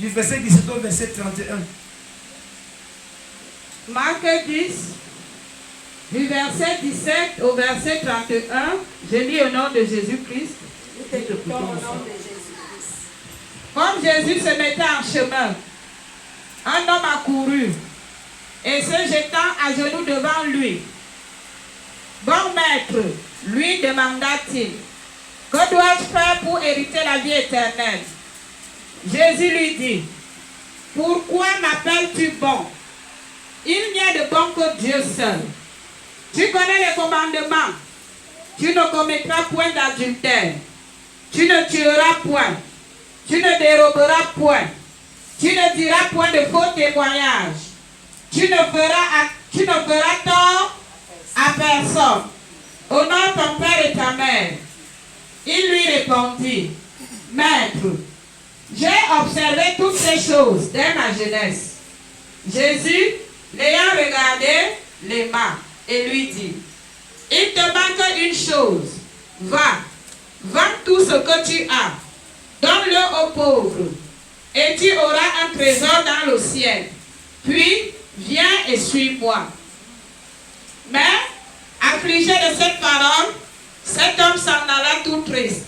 Du verset 17 au verset 31. Marc 10, du verset 17 au verset 31, je lis au nom de Jésus-Christ. Comme Jésus se mettait en chemin, un homme accourut et se jetant à genoux devant lui. Bon maître, lui demanda-t-il, que dois-je faire pour hériter la vie éternelle? Jésus lui dit, pourquoi m'appelles-tu bon? Il n'y a de bon que Dieu seul. Tu connais les commandements. Tu ne commettras point d'adultère. Tu ne tueras point. Tu ne déroberas point. Tu ne diras point de faux témoignages. Tu ne feras tort à personne. Honore ton père et ta mère. Il lui répondit, Maître, j'ai observé toutes ces choses dès ma jeunesse. Jésus, l'ayant regardé, l'aima et lui dit, il te manque une chose. Va, vends tout ce que tu as. Donne-le aux pauvres. Et tu auras un trésor dans le ciel. Puis, viens et suis-moi. Mais, affligé de cette parole, cet homme s'en alla tout triste,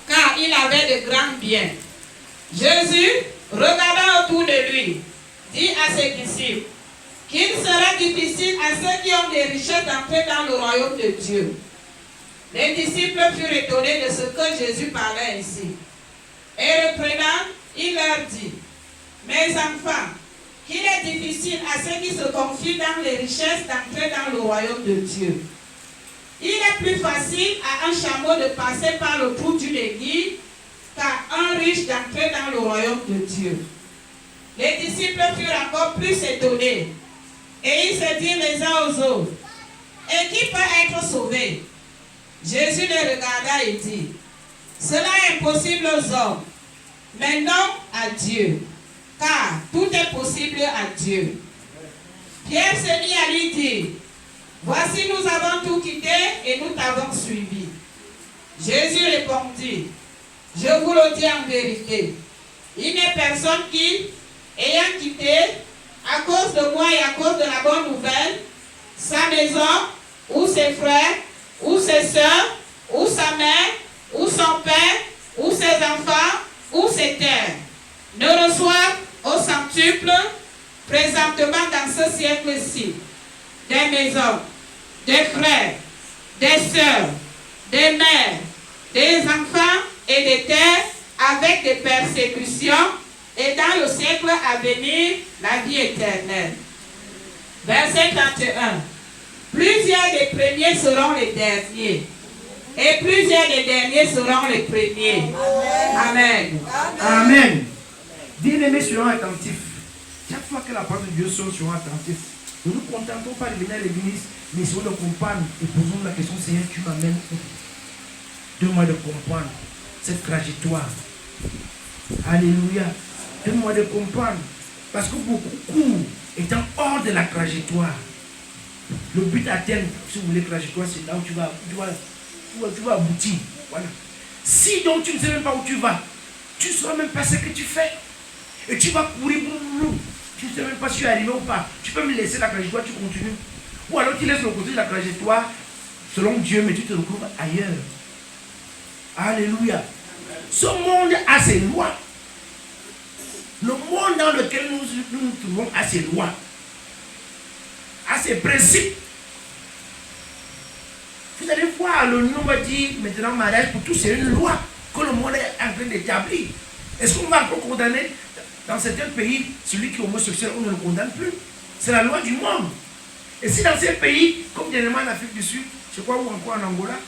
car il avait de grands biens. Jésus, regardant autour de lui, dit à ses disciples qu'il sera difficile à ceux qui ont des richesses d'entrer dans le royaume de Dieu. Les disciples furent étonnés de ce que Jésus parlait ainsi. Et reprenant, il leur dit, mes enfants, qu'il est difficile à ceux qui se confient dans les richesses d'entrer dans le royaume de Dieu. Il est plus facile à un chameau de passer par le trou d'une aiguille qu'à un riche d'entrer dans le royaume de Dieu. Les disciples furent encore plus étonnés et ils se dirent les uns aux autres, et qui peut être sauvé? Jésus les regarda et dit, cela est impossible aux hommes, mais non à Dieu, car tout est possible à Dieu. Pierre se mit à lui dire, voici nous avons tout quitté et nous t'avons suivi. Jésus répondit, je vous le dis en vérité, il n'est personne qui, ayant quitté, à cause de moi et à cause de la bonne nouvelle, sa maison, ou ses frères, ou ses sœurs, ou sa mère, ou son père, ou ses enfants, ou ses terres, ne reçoivent au centuple, présentement dans ce siècle-ci, des maisons, des frères, des sœurs, des mères, des enfants et des terres avec des persécutions, et dans le siècle à venir, la vie éternelle. Verset 31. Plusieurs des premiers seront les derniers, et plusieurs des derniers seront les premiers. Amen. Amen. Bien-aimés, soyons attentifs. Chaque fois que la parole de Dieu sonne, soyons attentifs. Ne nous contentons pas de venir à l'église, mais soyons de comprendre et posons la question, Seigneur, tu m'amènes où? Donne-moi de comprendre cette trajectoire. Alléluia. Donne-moi de comprendre. Parce que beaucoup courent étant hors de la trajectoire. Le but à terme, si vous voulez, trajectoire, c'est là où tu vas aboutir. Voilà. Si donc tu ne sais même pas où tu vas, tu ne sauras même pas ce que tu fais. Et tu vas courir. Tu ne sais même pas si tu es arrivé ou pas. Tu peux me laisser la trajectoire, tu continues. Ou alors tu laisses le côté de la trajectoire selon Dieu, mais tu te retrouves ailleurs. Alléluia. Ce monde a ses lois. Le monde dans lequel nous nous trouvons a ses lois, a ses principes. Vous allez voir, le nom va dire maintenant mariage pour tous, c'est une loi que le monde est en train d'établir. Est-ce qu'on va encore condamner dans certains pays celui qui est homosexuel, on ne le condamne plus? C'est la loi du monde. Et si dans ces pays, comme dernièrement en Afrique du Sud, je crois, ou encore en Angola,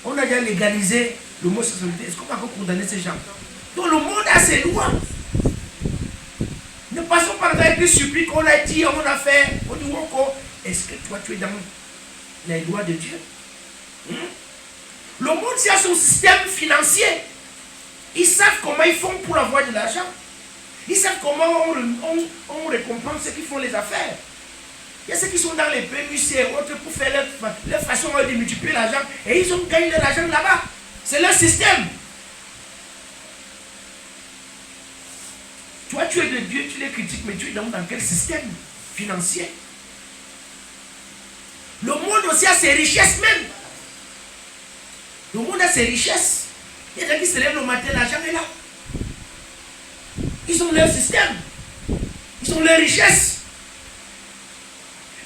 on a déjà légalisé l'homosexualité, est-ce qu'on va encore condamner ces gens? Donc le monde a ses lois. Ne passons pas dans les suppliques qu'on a dit, on a fait, on dit encore, est-ce que toi tu es dans les lois de Dieu? Le monde, c'est à son système financier. Ils savent comment ils font pour avoir de l'argent. Ils savent comment on récompense ceux qui font les affaires. Il y a ceux qui sont dans les PMUC et autres pour faire leur façon de multiplier l'argent. Et ils ont gagné de l'argent là-bas. C'est leur système. Toi, tu es de Dieu, tu les critiques, mais tu es dans quel système financier? Le monde aussi a ses richesses même. Le monde a ses richesses. Il y a des gens qui se lèvent le matin, l'argent est là. Ils ont leur système. Ils ont leurs richesses.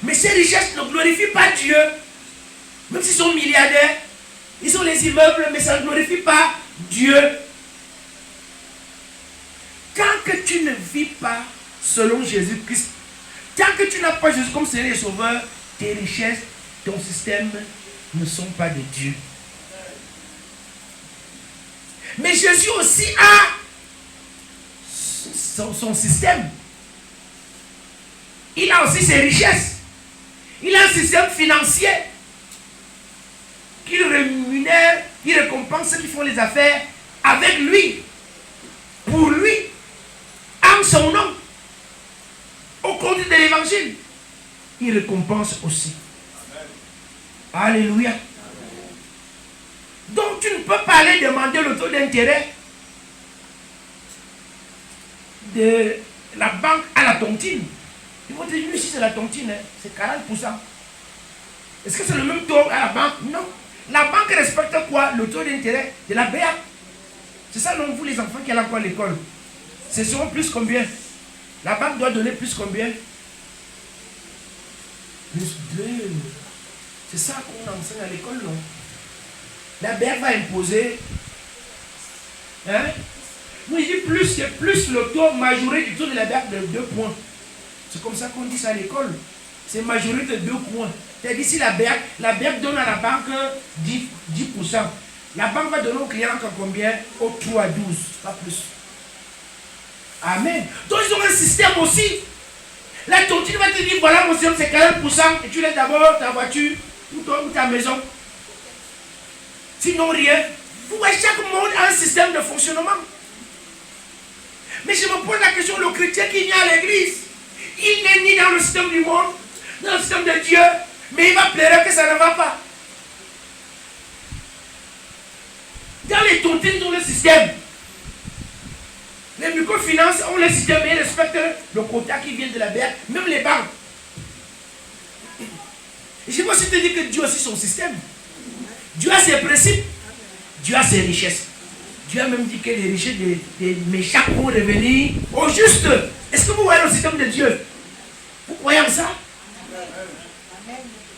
Mais ces richesses ne glorifient pas Dieu. Même s'ils sont milliardaires, ils ont les immeubles, mais ça ne glorifie pas Dieu. Tant que tu ne vis pas selon Jésus-Christ, tant que tu n'as pas Jésus comme Seigneur et Sauveur, tes richesses, ton système ne sont pas de Dieu. Mais Jésus aussi a son système. Il a aussi ses richesses. Il a un système financier qu'il rémunère, il récompense ceux qui font les affaires avec lui, pour lui, en son nom. Au compte de l'évangile, il récompense aussi. Amen. Alléluia. Amen. Donc tu ne peux pas aller demander le taux d'intérêt de la banque à la tontine. Ils vont te dire, ici c'est la tontine, hein, c'est 40%. Est-ce que c'est le même taux à la banque? Non. La banque respecte quoi? Le taux d'intérêt de la BA. C'est ça, donc vous les enfants qui allent encore à l'école. Ce seront plus combien? La banque doit donner plus combien? Plus 2. C'est ça qu'on enseigne à l'école, non? La BA va imposer. Hein? Nous, il dit plus, c'est plus le taux majoré du taux de la BA de 2 points. C'est comme ça qu'on dit ça à l'école. C'est majoré de 2 points. C'est-à-dire si la BEAC donne à la banque 10%. La banque va donner au client encore combien? Au 3 à 12, pas plus. Amen. Donc ils ont un système aussi. La tontine va te dire, voilà mon système, c'est 40%. Et tu laisses d'abord ta voiture ou ta maison. Sinon rien. Vous voyez, chaque monde a un système de fonctionnement. Mais je me pose la question, le chrétien qui vient à l'église, il n'est ni dans le système du monde, dans le système de Dieu, mais il va pleurer que ça ne va pas. Dans les tontines, ils ont le système. Les microfinances ont le système et ils respectent le quota qui vient de la BEAC, même les banques. Et je vais aussi te dire que Dieu a aussi son système. Dieu a ses principes. Dieu a ses richesses. Dieu a même dit que les richesses des méchants vont revenir au juste. Est-ce que vous voyez le système de Dieu? Vous croyez en ça?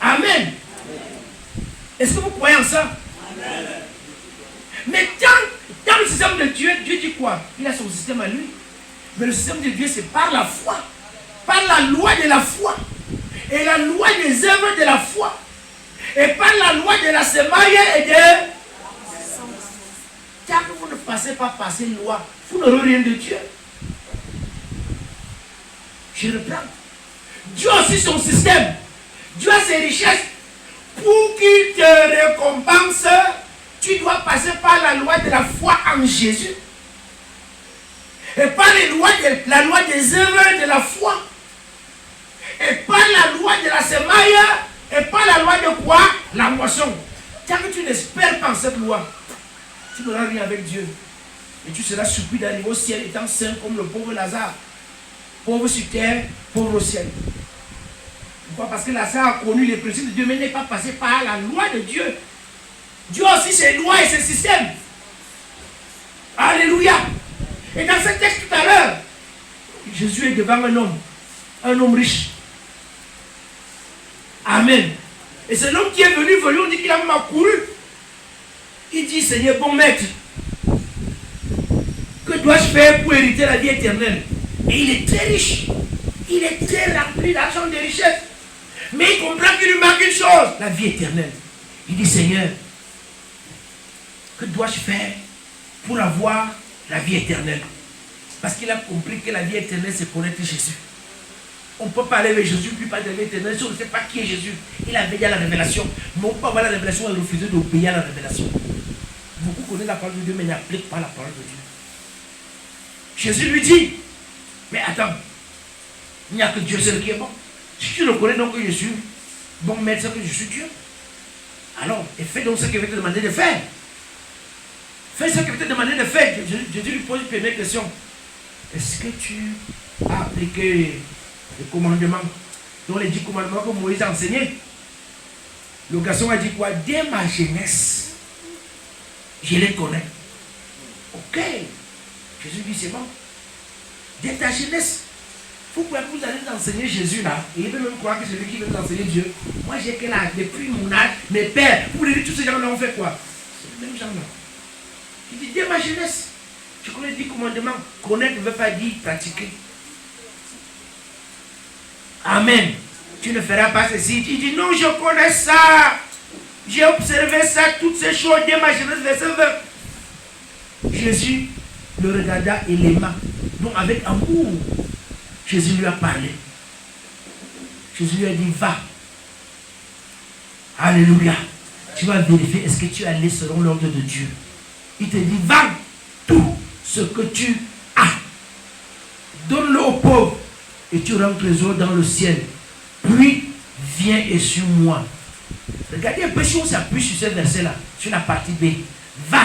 Amen. Est-ce que vous croyez en ça? Amen. Mais dans le système de Dieu, Dieu dit quoi? Il a son système à lui. Mais le système de Dieu, c'est par la foi. Par la loi de la foi. Et la loi des œuvres de la foi. Et par la loi de la semaille et de... Tant que vous ne passez pas passer une loi, vous n'aurez rien de Dieu. Je reprends. Dieu a aussi son système. Dieu a ses richesses. Pour qu'il te récompense, tu dois passer par la loi de la foi en Jésus. Et par la loi des œuvres de la foi. Et par la loi de la semaille. Et par la loi de quoi? La moisson. Tant que tu n'espères pas en cette loi, tu n'auras rien avec Dieu. Et tu seras surpris d'arriver au ciel étant saint comme le pauvre Lazare. Pauvre sur terre, pauvre au ciel. Pourquoi? Parce que Lazare a connu les principes de Dieu, mais n'est pas passé par la loi de Dieu. Dieu a aussi ses lois et ses systèmes. Alléluia. Et dans ce texte tout à l'heure, Jésus est devant un homme riche. Amen. Et c'est l'homme qui est venu, on dit qu'il a même accouru. Il dit, Seigneur, bon maître, que dois-je faire pour hériter la vie éternelle? Et il est très riche. Il est très rempli d'argent, de richesse. Mais il comprend qu'il lui manque une chose, la vie éternelle. Il dit, Seigneur, que dois-je faire pour avoir la vie éternelle? Parce qu'il a compris que la vie éternelle, c'est connaître Jésus. On ne peut pas aller vers Jésus, puis pas de la vie éternelle, si on ne sait pas qui est Jésus. Il a veillé à la révélation. Mais on peut avoir la révélation et refuser d'obéir à la révélation. Beaucoup connaissent la parole de Dieu, mais n'appliquent pas la parole de Dieu. Jésus lui dit, mais attends, il n'y a que Dieu seul qui est bon. Si tu reconnais donc que je suis bon maître, que je suis Dieu, alors, et fais donc ce qu'il va te demander de faire. Fais ce qu'il va te demander de faire. Jésus lui pose une première question. est-ce que tu as appliqué les commandements, dont les 10 commandements que Moïse a enseignés? Le garçon a dit quoi? Dès ma jeunesse, je les connais. Ok. Jésus dit c'est bon. Dès ta jeunesse, vous pouvez vous allez enseigner Jésus là. Et il peut même croire que c'est lui qui veut nous enseigner Dieu. Moi j'ai quel âge? Depuis mon âge, mes pères, vous voulez dire tous ces gens-là ont fait quoi? C'est le même genre-là. Il dit dès ma jeunesse, je connais 10 commandements. Connaître ne veut pas dire pratiquer. Amen. Tu ne feras pas ceci. Il dit non, je connais ça. J'ai observé ça, toutes ces choses dès ma jeunesse, verset 20. Jésus le regarda et l'aima. Donc avec amour, Jésus lui a parlé. Jésus lui a dit, va. Alléluia. Tu vas vérifier, est-ce que tu es allé selon l'ordre de Dieu? Il te dit, va tout ce que tu as. Donne-le aux pauvres et tu auras un trésor dans le ciel. Puis, viens et suis-moi. Regardez un peu si on s'appuie sur ce verset-là, sur la partie B. Va.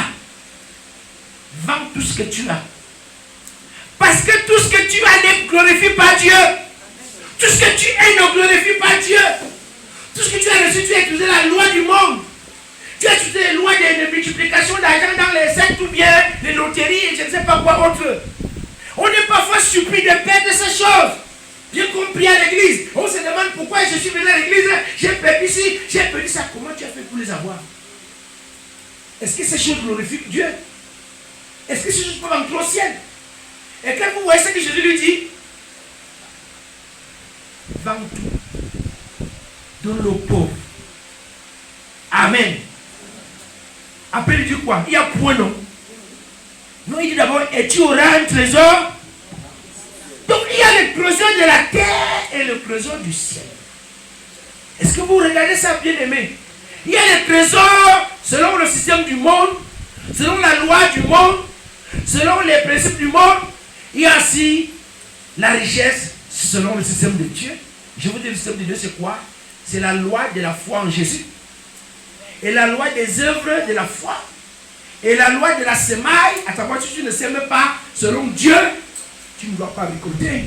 Vends tout ce que tu as. Parce que tout ce que tu as ne glorifie pas Dieu. Tout ce que tu es ne glorifie pas Dieu. Tout ce que tu as reçu, tu as utilisé la loi du monde. Tu as utilisé les lois de multiplication d'argent dans les sectes ou bien les loteries et je ne sais pas quoi autre. On est parfois surpris de perdre ces choses. Bien compris à l'église. On se demande pourquoi je suis venu à l'église. J'ai perdu ci, j'ai perdu ça. Comment tu as fait pour les avoir? Est-ce que ces choses glorifient Dieu? Est-ce que ces choses peuvent entrer au ciel? Et quand vous voyez ce que Jésus lui dit, vends tout. Donne-le aux pauvres. Amen. Après, il dit quoi? Il y a point, non? Non, il dit d'abord, et tu auras un trésor. Donc, il y a le trésor de la terre et le trésor du ciel. Est-ce que vous regardez ça, bien aimé? Il y a le trésor selon le système du monde, selon la loi du monde, selon les principes du monde. Il y a aussi la richesse selon le système de Dieu. Je vous dis, le système de Dieu, c'est quoi? C'est la loi de la foi en Jésus. Et la loi des œuvres de la foi. Et la loi de la semaille, à savoir si tu ne sèmes pas selon Dieu, tu ne dois pas récolter.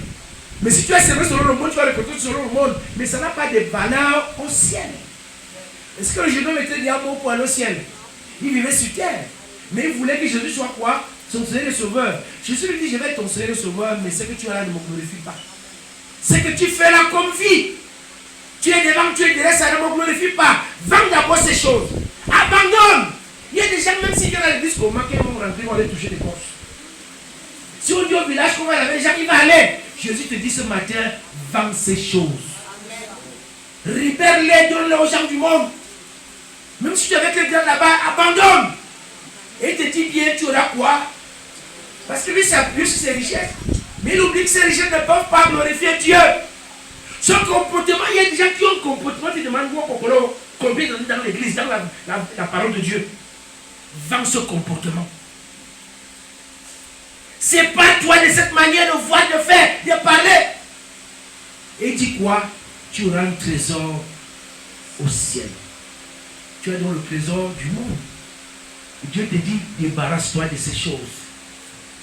Mais si tu as semé selon le monde, tu vas récolter selon le monde. Mais ça n'a pas de valeur au ciel. Est-ce que le jeune homme était diable pour aller au ciel? Il vivait sur terre. Mais il voulait que Jésus soit quoi? Son Seigneur et Sauveur. Jésus lui dit, je vais être ton Seigneur et Sauveur, mais ce que tu as là ne me glorifie pas. Ce que tu fais là comme vie, tu es devant, tu es derrière, ça ne me glorifie pas. Vends d'abord ces choses. Abandonne. Il y a des gens, même s'ils viennent à l'église, comment ils vont rentrer, ils vont aller toucher des gorges. Si on dit au village comment il y avait des gens, il va aller. Jésus te dit ce matin, vends ces choses. Libère-les, donne-les aux gens du monde. Même si tu es avec les gens là-bas, abandonne. Et il te dit bien, tu auras quoi? Parce que lui s'appuie sur ses richesses. Mais il oublie que ces richesses ne peuvent pas glorifier Dieu. Son comportement, il y a des gens qui ont un comportement qui demandent combien dans l'église, dans la parole de Dieu. Vends ce comportement. C'est pas toi de cette manière de voir, de faire, de parler. Et il dit quoi? Tu auras un trésor au ciel. Tu es dans le trésor du monde. Et Dieu te dit, débarrasse-toi de ces choses.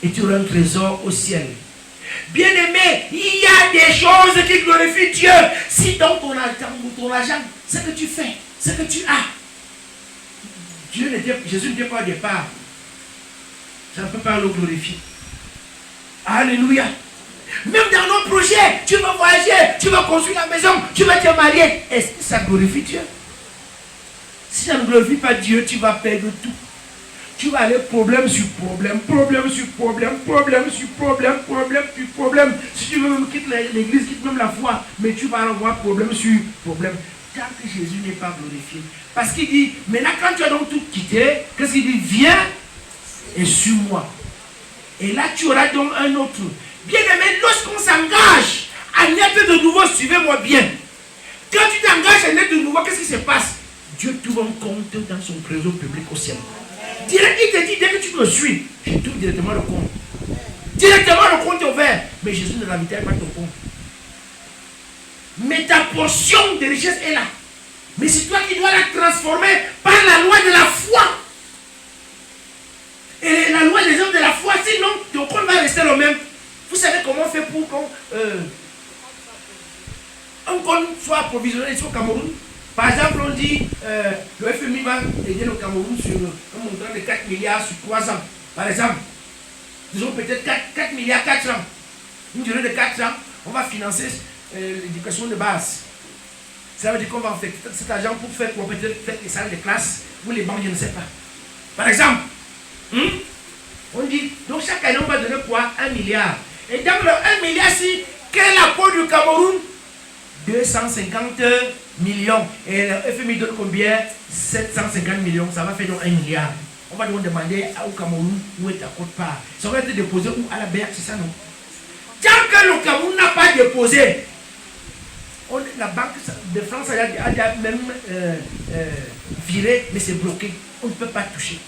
Et tu auras un trésor au ciel. Bien aimé, il y a des choses qui glorifient Dieu. Si dans ton argent, ce que tu fais, ce que tu as, Jésus ne dit pas au départ, ça ne peut pas le glorifier. Alléluia. Même dans nos projets, tu veux voyager, tu veux construire la maison, tu veux te marier. Est-ce que ça glorifie Dieu? Si ça ne glorifie pas Dieu, tu vas perdre tout. Tu vas aller problème sur problème, problème sur problème, problème sur problème, problème sur problème. Si tu veux même quitter l'église, quitte même la foi, mais tu vas avoir problème sur problème. Tant que Jésus n'est pas glorifié. Parce qu'il dit, maintenant quand tu as donc tout quitté, qu'est-ce qu'il dit? Viens et suis-moi. Et là tu auras donc un autre. Bien aimé, lorsqu'on s'engage à naître de nouveau, suivez-moi bien. Quand tu t'engages à naître de nouveau, qu'est-ce qui se passe? Dieu trouve un compte dans son trésor public au ciel. Direct, il te dit, dès que tu me suis, je trouve directement le compte. Directement le compte est ouvert. Mais Jésus ne ravitaille pas ton compte. Mais ta portion de richesse est là. Mais c'est toi qui dois la transformer par la loi de la foi. Et la loi des hommes de la foi, sinon ton compte va rester le même. savez comment on fait pour qu'on un compte soit approvisionné ici au Cameroun? Par exemple, on dit le FMI va aider le Cameroun sur un montant de 4 milliards sur 3 ans. Par exemple, disons peut-être 4 milliards 4 ans. Une durée de 4 ans, on va financer l'éducation de base. Ça veut dire qu'on va en faire cet argent pour faire quoi? Peut-être faire les salles de classe ou les banques, je ne sais pas. Par exemple, on dit, donc chaque année on va donner quoi? 1 milliard. Et dans le 1 milliard, si, quel est l'apport du Cameroun? 250 millions. Et le FMI donne combien? 750 millions. Ça va faire donc 1 milliard. On va donc demander au Cameroun où est ta quote-part. Ça va être déposé où? À la BEAC, c'est ça, non? Tant que le Cameroun n'a pas déposé, la Banque de France a même viré, mais c'est bloqué. On ne peut pas toucher.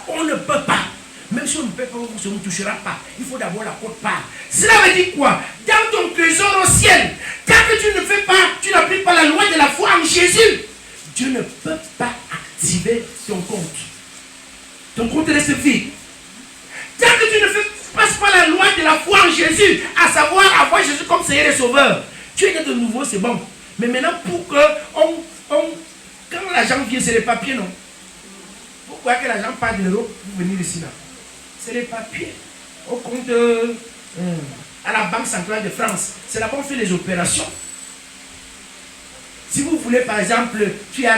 On ne peut pas. Même si on ne peut pas, on ne touchera pas. Il faut d'abord la quote-part. Cela veut dire quoi? Dans ton trésor au ciel, tant que tu ne fais pas, tu n'appliques pas la loi de la foi en Jésus, Dieu ne peut pas activer ton compte. Ton compte reste vide. Tant que tu ne passes pas la loi de la foi en Jésus, à savoir avoir Jésus comme Seigneur et Sauveur, tu es né de nouveau, c'est bon. Mais maintenant, pour que quand l'argent vient, c'est les papiers, non? Pourquoi que l'argent part de l'Europe pour venir ici, là? C'est les papiers. Au compte à la Banque centrale de France. C'est là-bas qu'on fait les opérations. Si vous voulez, par exemple, tu es à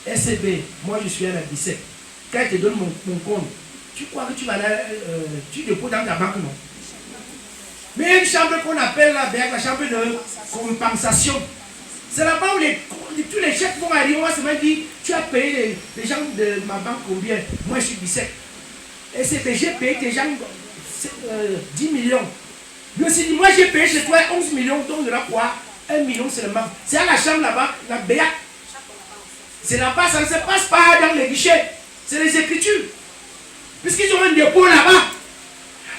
la SCB, moi je suis à la 17. Quand je te donne mon compte, tu crois que tu vas là, tu déposes dans ta banque, non? Mais une chambre qu'on appelle la chambre de compensation. C'est là-bas où tous les chèques vont arriver. On va se dire, tu as payé les gens de ma banque combien? Moi je suis 17. Et c'est que j'ai payé tes gens 10 millions. Je me suis dit, moi j'ai payé chez toi 11 millions, donc il y aura quoi? 1 million seulement. C'est à la chambre là-bas, la BEAC. C'est là-bas, ça ne se passe pas dans les guichets. C'est les Écritures. Puisqu'ils ont un dépôt là-bas.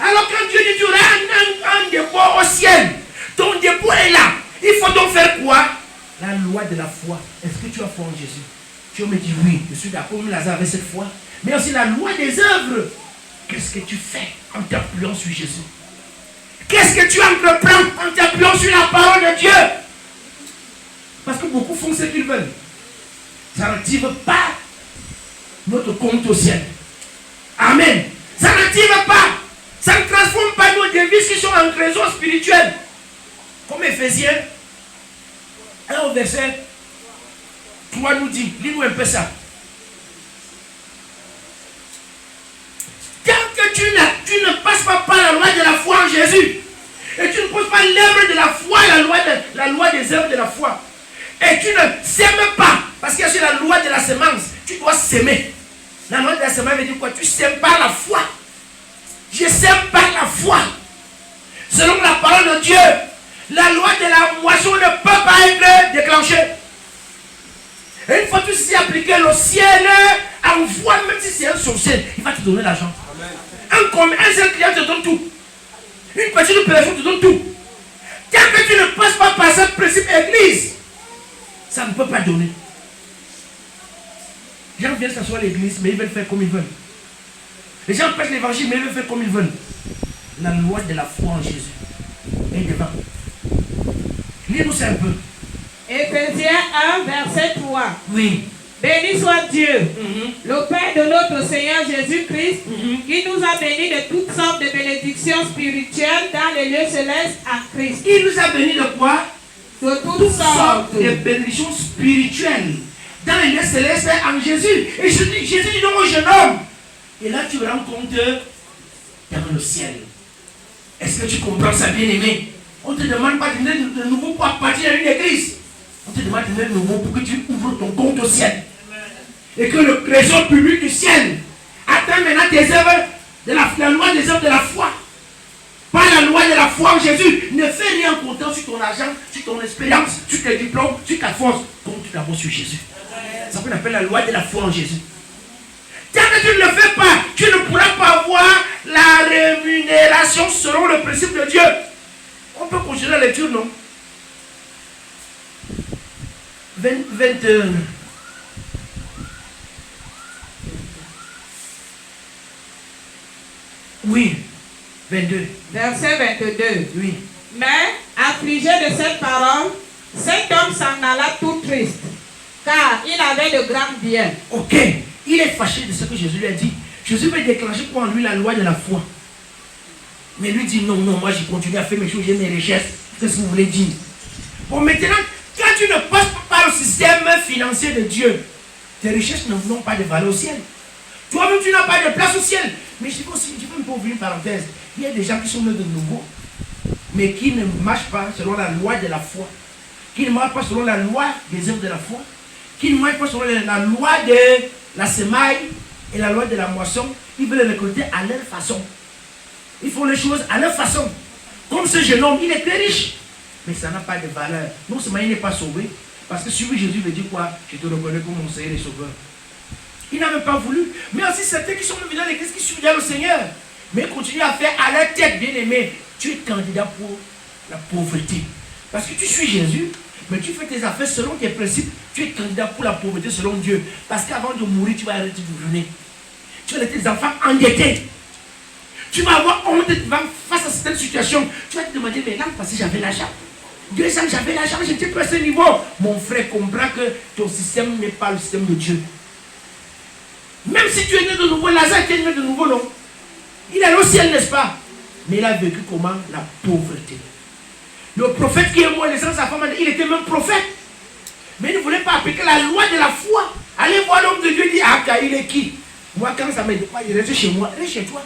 Alors quand Dieu dit, tu auras un dépôt au ciel, ton dépôt est là. Il faut donc faire quoi? La loi de la foi. Est-ce que tu as foi en Jésus? Tu me dis oui, je suis d'accord, mais Lazare avait cette foi. Mais aussi la loi des œuvres. Qu'est-ce que tu fais en t'appuyant sur Jésus? Qu'est-ce que tu entreprends en t'appuyant sur la parole de Dieu? Parce que beaucoup font ce qu'ils veulent. Ça n'active pas notre compte au ciel. Amen. Ça n'active pas. Ça ne transforme pas nos devises qui sont en trésor spirituel. Comme Éphésiens 1 au verset 3 nous dit, lis-nous un peu ça. Tant que tu ne passes pas par la loi de la foi en Jésus, et tu ne poses pas l'œuvre de la foi, la loi des œuvres de la foi, et tu ne sèmes pas, parce qu'il y a sur la loi de la semence, tu dois s'aimer. La loi de la semence veut dire quoi? Tu sèmes par la foi. Je sème par la foi. Selon la parole de Dieu, la loi de la moisson ne peut pas être déclenchée. Et une fois que tu sais appliquer, le ciel envoie, même si c'est un sorcier, il va te donner l'argent. Un seul client te donne tout. Une petite personne te donne tout. Tant que tu ne passes pas par ce principe église, ça ne peut pas donner. Les gens viennent s'asseoir à l'église, mais ils veulent faire comme ils veulent. Les gens prêchent l'évangile, mais ils veulent faire comme ils veulent. La loi de la foi en Jésus est devant. Lis-nous ça un peu. Éphésiens 1, verset 3. Oui. Béni soit Dieu, le Père de notre Seigneur Jésus-Christ, qui nous a bénis de toutes sortes de bénédictions spirituelles dans les lieux célestes en Christ. Il nous a bénis de quoi? De toutes sortes de bénédictions spirituelles dans les lieux célestes en Jésus. Et Jésus dit donc au jeune homme. Et là, tu rends compte dans le ciel. Est-ce que tu comprends ça, bien-aimé? On ne te demande pas de donner de nouveau pour appartenir à une église. On te demande de donner de nouveau pour que tu ouvres ton compte au ciel. Et que le trésor public du ciel atteint maintenant tes œuvres, de la loi des œuvres de la foi. Pas la loi de la foi en Jésus. Ne fais rien en comptant sur ton argent, sur ton expérience, sur tes diplômes, sur ta force. Compte d'abord sur Jésus. C'est ce qu'on appelle la loi de la foi en Jésus. Tant que tu ne le fais pas, tu ne pourras pas avoir la rémunération selon le principe de Dieu. On peut continuer la lecture, non? 21. Oui, 22. Verset 22. Oui. Mais, affligé de cette parole, cet homme s'en alla tout triste, car il avait de grands biens. Ok. Il est fâché de ce que Jésus lui a dit. Jésus veut déclencher pour lui la loi de la foi. Mais lui dit non, moi je continue à faire mes choses, j'ai mes richesses. Qu'est-ce que vous voulez dire? Bon, maintenant, quand tu ne passes pas par le système financier de Dieu, tes richesses n'ont pas de valeur au ciel. Toi-même, tu n'as pas de place au ciel. Mais je veux aussi, je veux ouvrir une parenthèse. Il y a des gens qui sont nés de nouveau, mais qui ne marchent pas selon la loi de la foi. Qui ne marchent pas selon la loi des œuvres de la foi. Qui ne marchent pas selon la loi de la semaille et la loi de la moisson. Ils veulent les récolter à leur façon. Ils font les choses à leur façon. Comme ce jeune homme, il est très riche. Mais ça n'a pas de valeur. Non seulement il n'est pas sauvé, parce que suivre Jésus veut dire quoi? Je te reconnais comme mon Seigneur et Sauveur. Il n'a même pas voulu. Mais aussi certains qui sont venus dans l'église qui suivent le Seigneur. Mais continuent à faire à leur tête, bien aimé. Tu es candidat pour la pauvreté. Parce que tu suis Jésus, mais tu fais tes affaires selon tes principes. Tu es candidat pour la pauvreté selon Dieu. Parce qu'avant de mourir, tu vas arrêter de jeûner. Tu vas laisser tes enfants endettés. Tu vas avoir honte face à certaines situations. Tu vas te demander, mais l'an passé j'avais l'argent. 2 ans j'avais l'argent, j'étais plus à ce niveau. Mon frère comprend que ton système n'est pas le système de Dieu. Même si tu es né de nouveau, Lazare était né de nouveau, non? Il est allé au ciel, n'est-ce pas? Mais il a vécu comment? La pauvreté. Le prophète qui est mort, laissant sa femme, il était même prophète. Mais il ne voulait pas appliquer la loi de la foi. Allez voir l'homme de Dieu, il dit, ah, il est qui? Moi, quand ça m'aide pas, il reste chez moi. Reste chez toi.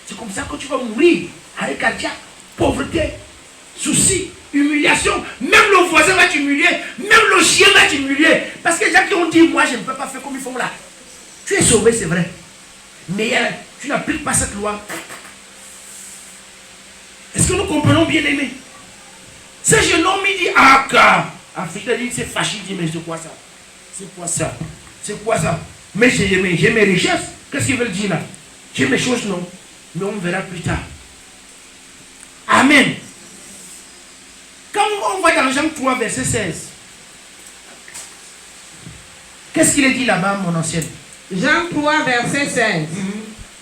C'est comme ça que tu vas mourir. Arrêt cardiaque, pauvreté, soucis, humiliation. Même le voisin va t'humilier. Même le chien va t'humilier. Parce que les gens qui ont dit, moi, je ne peux pas faire comme ils font là. Tu es sauvé, c'est vrai. Mais tu n'appliques pas cette loi. Est-ce que nous comprenons bien, aimé? Ce jeune homme, il dit, ah, car. Afrique, il dit, c'est fâché. Il dit, mais c'est quoi ça? C'est quoi ça? C'est quoi ça? Mais j'ai mes richesses. Qu'est-ce qu'ils veulent dire là? J'ai mes choses, non? Mais on verra plus tard. Amen. Quand on va dans Jean 3, verset 16, qu'est-ce qu'il est dit là-bas, mon ancienne? Jean 3, verset 16.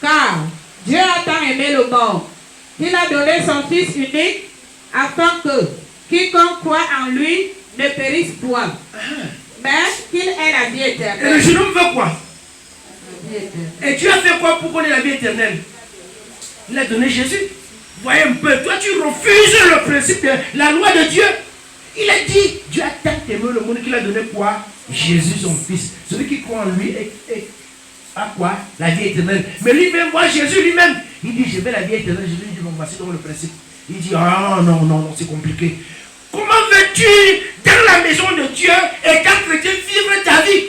Car Dieu a tant aimé le monde, qu'il a donné son Fils unique, afin que quiconque croit en lui ne périsse point, mais qu'il ait la vie éternelle. Et le jeune homme veut quoi? Et Dieu a fait quoi pour qu'on ait la vie éternelle? Il a donné Jésus. Voyez un peu, toi tu refuses le principe de la loi de Dieu. Il a dit, Dieu a tant aimé le monde qu'il a donné quoi? Jésus son Fils. Celui qui croit en lui a quoi? La vie éternelle. Mais lui vient voir Jésus lui-même. Il dit, je veux la vie éternelle. Jésus lui dit, bon, voici donc le principe. Il dit, ah non, c'est compliqué. Comment veux-tu, dans la maison de Dieu, étant chrétien, vivre ta vie?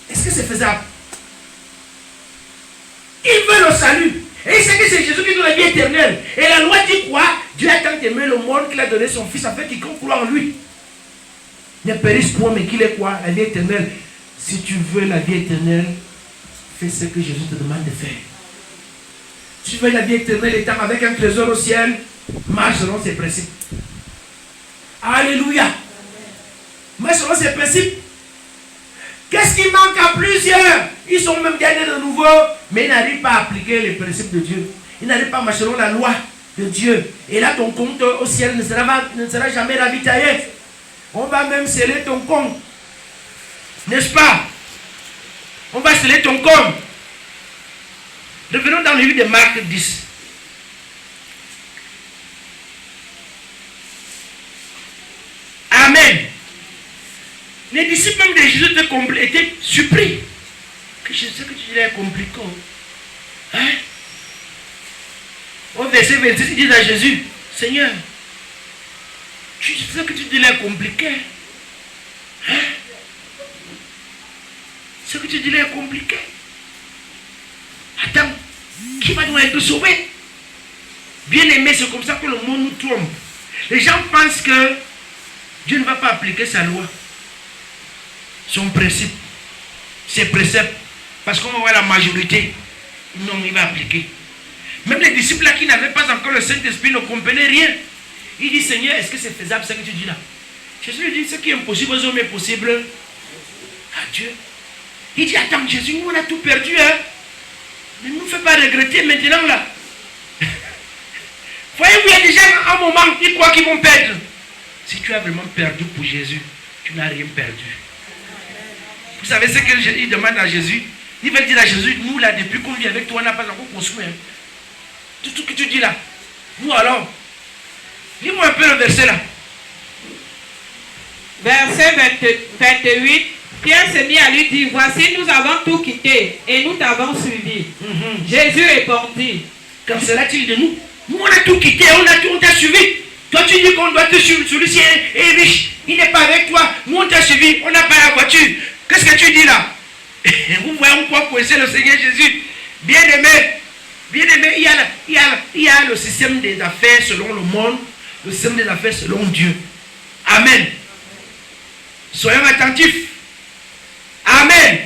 Est-ce que c'est faisable? Il veut le salut. Et il sait que c'est Jésus qui donne la vie éternelle. Et la loi dit quoi? Dieu a tant aimé le monde qu'il a donné son Fils afin qu'il croit en lui ne périsse point, mais qu'il est quoi? La vie éternelle. Si tu veux la vie éternelle, fais ce que Jésus te demande de faire. Si tu veux la vie éternelle étant avec un trésor au ciel, marche selon ses principes. Alléluia. Marche selon ses principes. Qu'est-ce qui manque à plusieurs? Ils sont même gagnés de nouveau, mais ils n'arrivent pas à appliquer les principes de Dieu. Ils n'arrivent pas à marcher selon la loi de Dieu. Et là, ton compte au ciel ne sera jamais ravitaillé. On va même sceller ton compte. N'est-ce pas? On va sceller ton compte. Revenons dans le livre de Marc 10. Amen. Les disciples même de Jésus étaient surpris. Que je sais que tu dis est compliqué. Hein? Au verset 26, ils disent à Jésus, Seigneur, tu sais que tu dis est compliqué. Hein? Ce que tu dis est compliqué. Attends, qui va donc être sauvé? Bien aimé, c'est comme ça que le monde nous trompe. Les gens pensent que Dieu ne va pas appliquer sa loi, son principe, ses préceptes, parce qu'on va voir la majorité. Non, il va appliquer. Même les disciples là qui n'avaient pas encore le Saint-Esprit ne comprenaient rien. Il dit, Seigneur, est-ce que c'est faisable ce que tu dis là? Jésus lui dit, ce qui est impossible aux hommes est possible à Dieu. Il dit, attends, Jésus, nous on a tout perdu, hein? Ne nous fais pas regretter maintenant là. Voyez-vous, il y a déjà un moment, ils croient qu'ils vont perdre. Si tu as vraiment perdu pour Jésus, tu n'as rien perdu. Vous savez ce qu'il demande à Jésus? Il va dire à Jésus, nous là, depuis qu'on vit avec toi, on n'a pas encore construit. Hein. Tout ce que tu dis là. Nous alors, lis-moi un peu le verset là. Verset 28, Pierre s'est mis à lui dire, voici, nous avons tout quitté et nous t'avons suivi. Jésus répondit, qu'en sera-t-il de nous? Nous on a tout quitté, on t'a suivi. Toi tu dis qu'on doit te suivre, celui-ci est riche, il n'est pas avec toi. Nous on t'a suivi, on n'a pas la voiture. Qu'est-ce que tu dis là? Vous voyez en quoi pousser le Seigneur Jésus? Bien aimé, il y a le système des affaires selon le monde, le système des affaires selon Dieu. Amen. Soyons attentifs. Amen.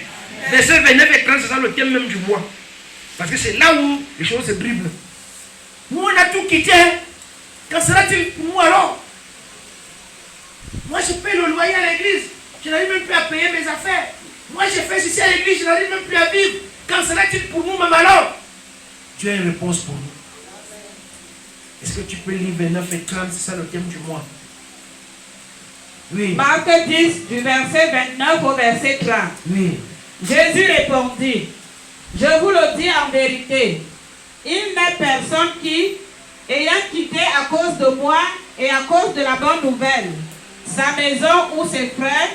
Verset 29 et 30, c'est ça le thème même du mois. Parce que c'est là où les choses se dribblent. Nous on a tout quitté. Qu'en sera-t-il pour nous alors? Moi je paye le loyer à l'église. Je n'arrive même plus à payer mes affaires. Moi j'ai fait ceci à l'église, je n'arrive même plus à vivre. Qu'en sera-t-il pour nous même alors? Dieu a une réponse pour nous. Est-ce que tu peux lire 29 et 30? C'est ça le thème du mois. Oui. Marc 10, du verset 29 au verset 30. Oui. Jésus répondit, je vous le dis en vérité, il n'est personne qui, ayant quitté à cause de moi et à cause de la bonne nouvelle, sa maison ou ses frères,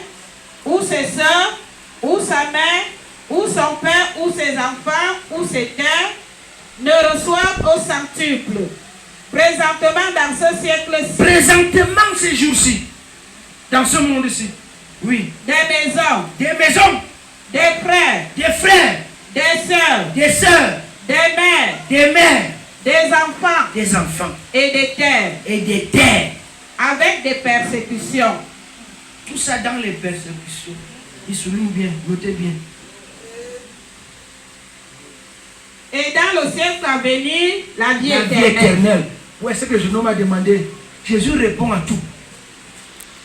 ou ses soeurs, ou sa mère, ou son père, ou ses enfants, ou ses terres, ne reçoivent au centuple. Présentement dans ce siècle-ci. Présentement ces jours-ci. Dans ce monde-ci. Oui. Des maisons. Des maisons. Des frères. Des frères. Des sœurs. Des sœurs. Des mères. Des mères. Des enfants. Des enfants. Et des terres. Et des terres. Avec des persécutions. Tout ça dans les persécutions. Il souligne bien, notez bien. Et dans le siècle à venir, la vie éternelle. Ouais, c'est ce que Jean m'a demandé. Jésus répond à tout.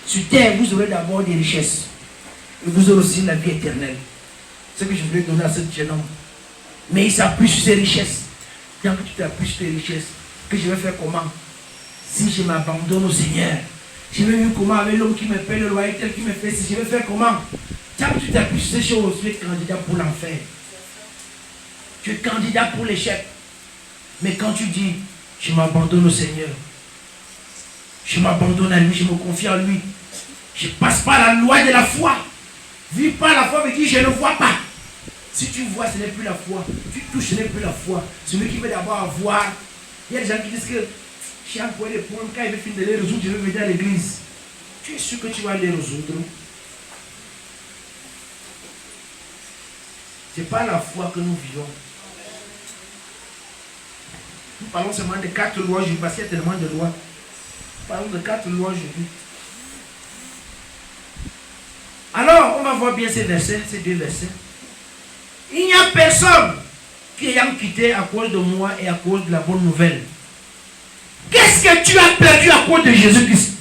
Sur terre, vous aurez d'abord des richesses. Et vous aurez aussi la vie éternelle. C'est ce que je voulais donner à ce jeune homme. Mais il s'appuie sur ses richesses. Tant que tu t'appuies sur tes richesses, que je vais faire comment? Si je m'abandonne au Seigneur, je vais vivre comment avec l'homme qui me paie le loyer, tel qui me fait si je vais faire comment? Tant que tu t'appuies sur ces choses, tu es candidat pour l'enfer. Tu es candidat pour l'échec. Mais quand tu dis, je m'abandonne au Seigneur, je m'abandonne à lui, je me confie en lui, je passe par la loi de la foi. Vis par la foi, mais dis, je ne vois pas. Si tu vois, ce n'est plus la foi. Tu touches, ce n'est plus la foi. Celui qui veut d'abord avoir. Il y a des gens qui disent que j'ai encore des problèmes, quand il veut finir de les résoudre, je vais venir à l'église. Tu es sûr que tu vas les résoudre? Ce n'est pas la foi que nous vivons. Nous parlons seulement de 4 lois aujourd'hui, parce qu'il y a tellement de lois. Nous parlons de 4 lois aujourd'hui. Alors, on va voir bien ces versets, ces 2 versets. Il n'y a personne qui ayant quitté à cause de moi et à cause de la bonne nouvelle. Qu'est-ce que tu as perdu à cause de Jésus-Christ?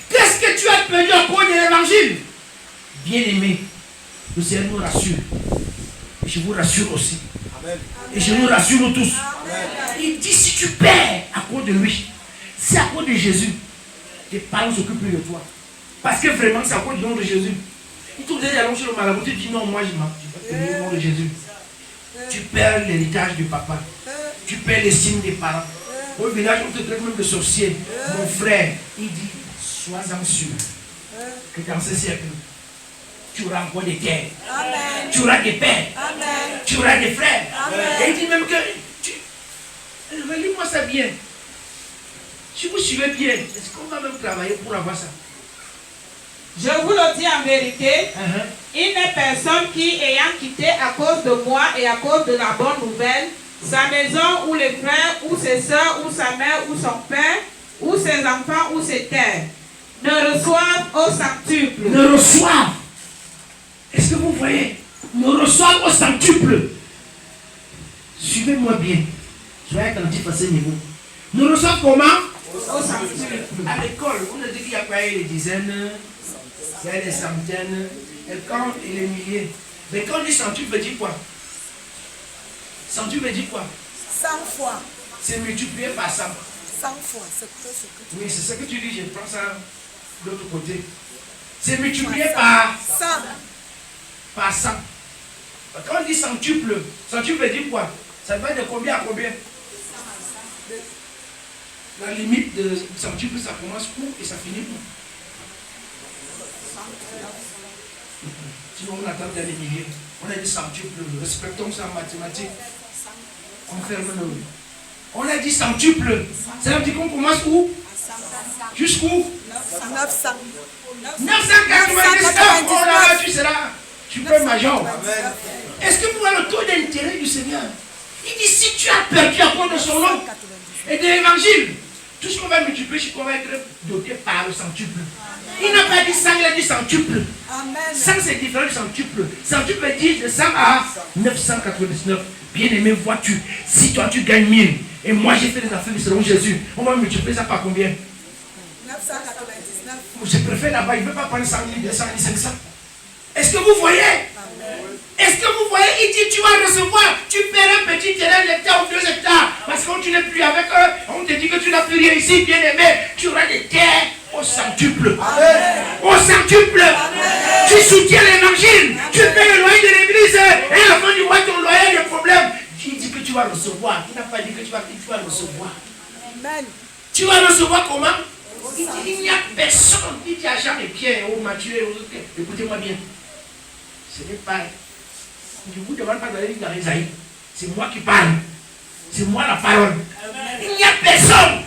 Qu'est-ce que tu as perdu à cause de l'évangile? Bien-aimé, le Seigneur nous rassure. Et je vous rassure aussi. Amen. Et je nous rassure nous tous. Amen. Il dit, si tu perds à cause de lui, c'est à cause de Jésus. Tes parents s'occupent plus de toi. Parce que vraiment, c'est à cause du nom de Jésus. Il te dit, allons chez le marabout, tu dis non, moi je vais tenir le nom de Jésus. Tu perds l'héritage du papa. Tu perds l'estime des parents. Au village, on te traite même de sorcier. Mon frère, il dit, sois-en sûr que dans ce siècle, tu auras encore des terres. Amen. Tu auras des pères. Amen. Tu auras des frères. Amen. Et il dit même que, relis-moi ça bien. Si vous suivez bien, est-ce qu'on va même travailler pour avoir ça? Je vous le dis en vérité, il n'est personne qui, ayant quitté à cause de moi et à cause de la bonne nouvelle, sa maison ou les frères ou ses soeurs ou sa mère ou son père ou ses enfants ou ses terres, ne reçoivent au centuple. Ne reçoivent. Est-ce que vous voyez? Ne reçoivent au centuple. Suivez-moi bien. Soyez attentifs à ce niveau. Ne reçoivent comment? Au centuple. À l'école, on a dit qu'il y a pas les dizaines. Il y a les centaines, et quand il est milliers. Mais quand on dit centuple, veut dire quoi? Centuple veut dire quoi? 100 fois. c'est multiplié par 100. 100 fois, c'est que ce que tu Oui, c'est ce que tu dis, je prends ça de l'autre côté. C'est multiplié par 100. Par 100. Quand on dit centuple veut dire quoi? Ça va de combien à combien? La limite de centuple, ça commence où et ça finit où? Sinon on attend des milliers. On a dit centuple, respectons ça en mathématiques. On ferme nos... On a dit centuple. Ça veut dire qu'on commence où? Jusqu'où? 900. 999. Oh là là, tu seras super major. Est-ce que vous voyez le taux d'intérêt du Seigneur? Il dit si tu as perdu à cause de son nom et de l'évangile, tout ce qu'on va multiplier, c'est qu'on va être doté par le centuple. Il n'a pas dit 100, il a dit centuple. 100 c'est différent du centuple. Centuple dit de 100 à 999. Bien aimé, vois-tu, si toi tu gagnes 1000 et moi j'ai fait des affaires selon Jésus, on va multiplier ça par combien? 999. Je préfère là-bas, il ne veut pas prendre 100 000, 200 000, 500. Est-ce que vous voyez? Est-ce que vous voyez? Il dit tu vas recevoir, tu perds un petit terrain d'hectare ou 2 hectares. Parce que quand tu n'es plus avec eux, on te dit que tu n'as plus rien ici, bien aimé. Tu auras des terres au centuple. Au centuple. Tu soutiens l'évangile. Tu payes le loyer de l'église. Et à la fin du mois, ton loyer a des problèmes. Il dit que tu vas recevoir. Il n'a pas dit que tu vas recevoir. Amen. Tu vas recevoir comment? Il dit il n'y a personne. Il dit à Jean et Pierre, aux Matthieu, aux autres. Écoutez-moi bien. Ce n'est pas. Je ne vous demande pas d'aller dans Isaïe. C'est moi qui parle. C'est moi la parole. Il n'y a personne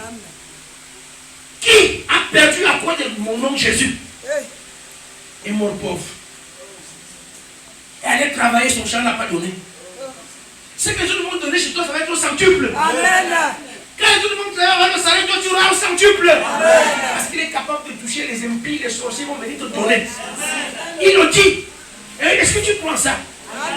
qui a perdu à cause de mon nom Jésus. Et mon pauvre. Et aller travailler son champ n'a pas donné. Ce que tout le monde donne chez toi, ça va être au centuple. Amen. Quand tout le monde va le salaire, toi tu auras au centuple. Parce qu'il est capable de toucher les impies, les sorciers vont venir te donner. Il le dit. Est-ce que tu crois ça?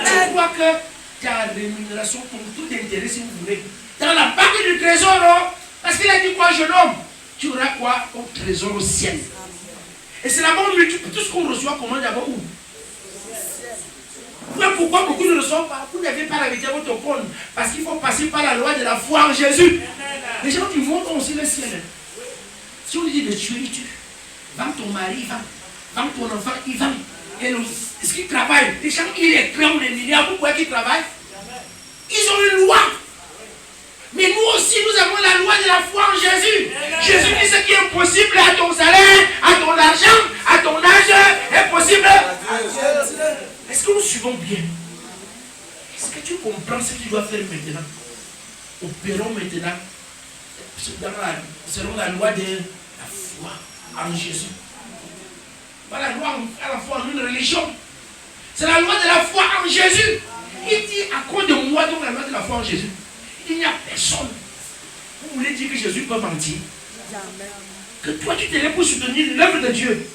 Tu crois que ta rémunération, ton taux d'intérêt, si vous voulez, dans la banque du trésor, parce qu'il a dit quoi, jeune homme? Tu auras quoi au trésor au ciel? Et c'est là-bas où tout ce qu'on reçoit, comment d'abord où? Pourquoi beaucoup ne reçoivent pas? Vous n'avez pas la vérité à votre compte. Parce qu'il faut passer par la loi de la foi en Jésus. Les gens qui vont aussi le ciel. Si on lui dit de tuer, il tue. Vends ton mari, il vend. Vends ton enfant, il vend. Et est-ce qu'ils travaillent? Les gens, ils les créent des milliards. Vous voyez qu'ils travaillent? Ils ont une loi. Mais nous aussi, nous avons la loi de la foi en Jésus. Jésus dit ce qui est impossible à ton salaire, à ton argent, à ton âge, est possible. Est-ce que nous suivons bien? Est-ce que tu comprends ce que tu dois faire maintenant? Opérons maintenant selon la loi de la foi en Jésus. Pas la loi à la foi en une religion. C'est la loi de la foi en Jésus. Il dit à cause de moi, donc la loi de la foi en Jésus. Il n'y a personne. Vous voulez dire que Jésus peut mentir? Que toi tu t'es là pour soutenir l'œuvre de Dieu.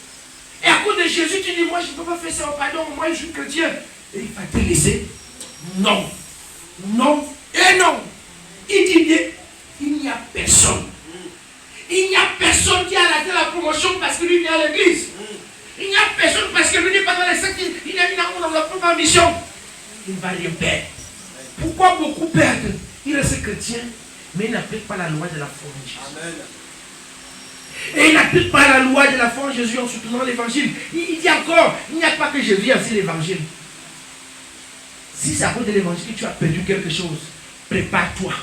Et à cause de Jésus, tu dis, moi je ne peux pas faire ça, pardon, moi je suis chrétien. Et il va te laisser. Non. Non et non. Il dit bien, il n'y a personne. Il n'y a personne qui a raté la promotion parce que lui vient à l'église. Il n'y a personne parce que lui n'est pas dans les sectes, il est dans la propre mission. Il va rien perdre. Pourquoi beaucoup perdent? Il reste chrétien, mais il n'applique pas la loi de la foi en Jésus. Et il n'applique pas la loi de la foi en Jésus en soutenant l'évangile. Il dit encore, il n'y a pas que Jésus, il y a aussi l'évangile. Si c'est à cause de l'évangile que tu as perdu quelque chose, prépare-toi.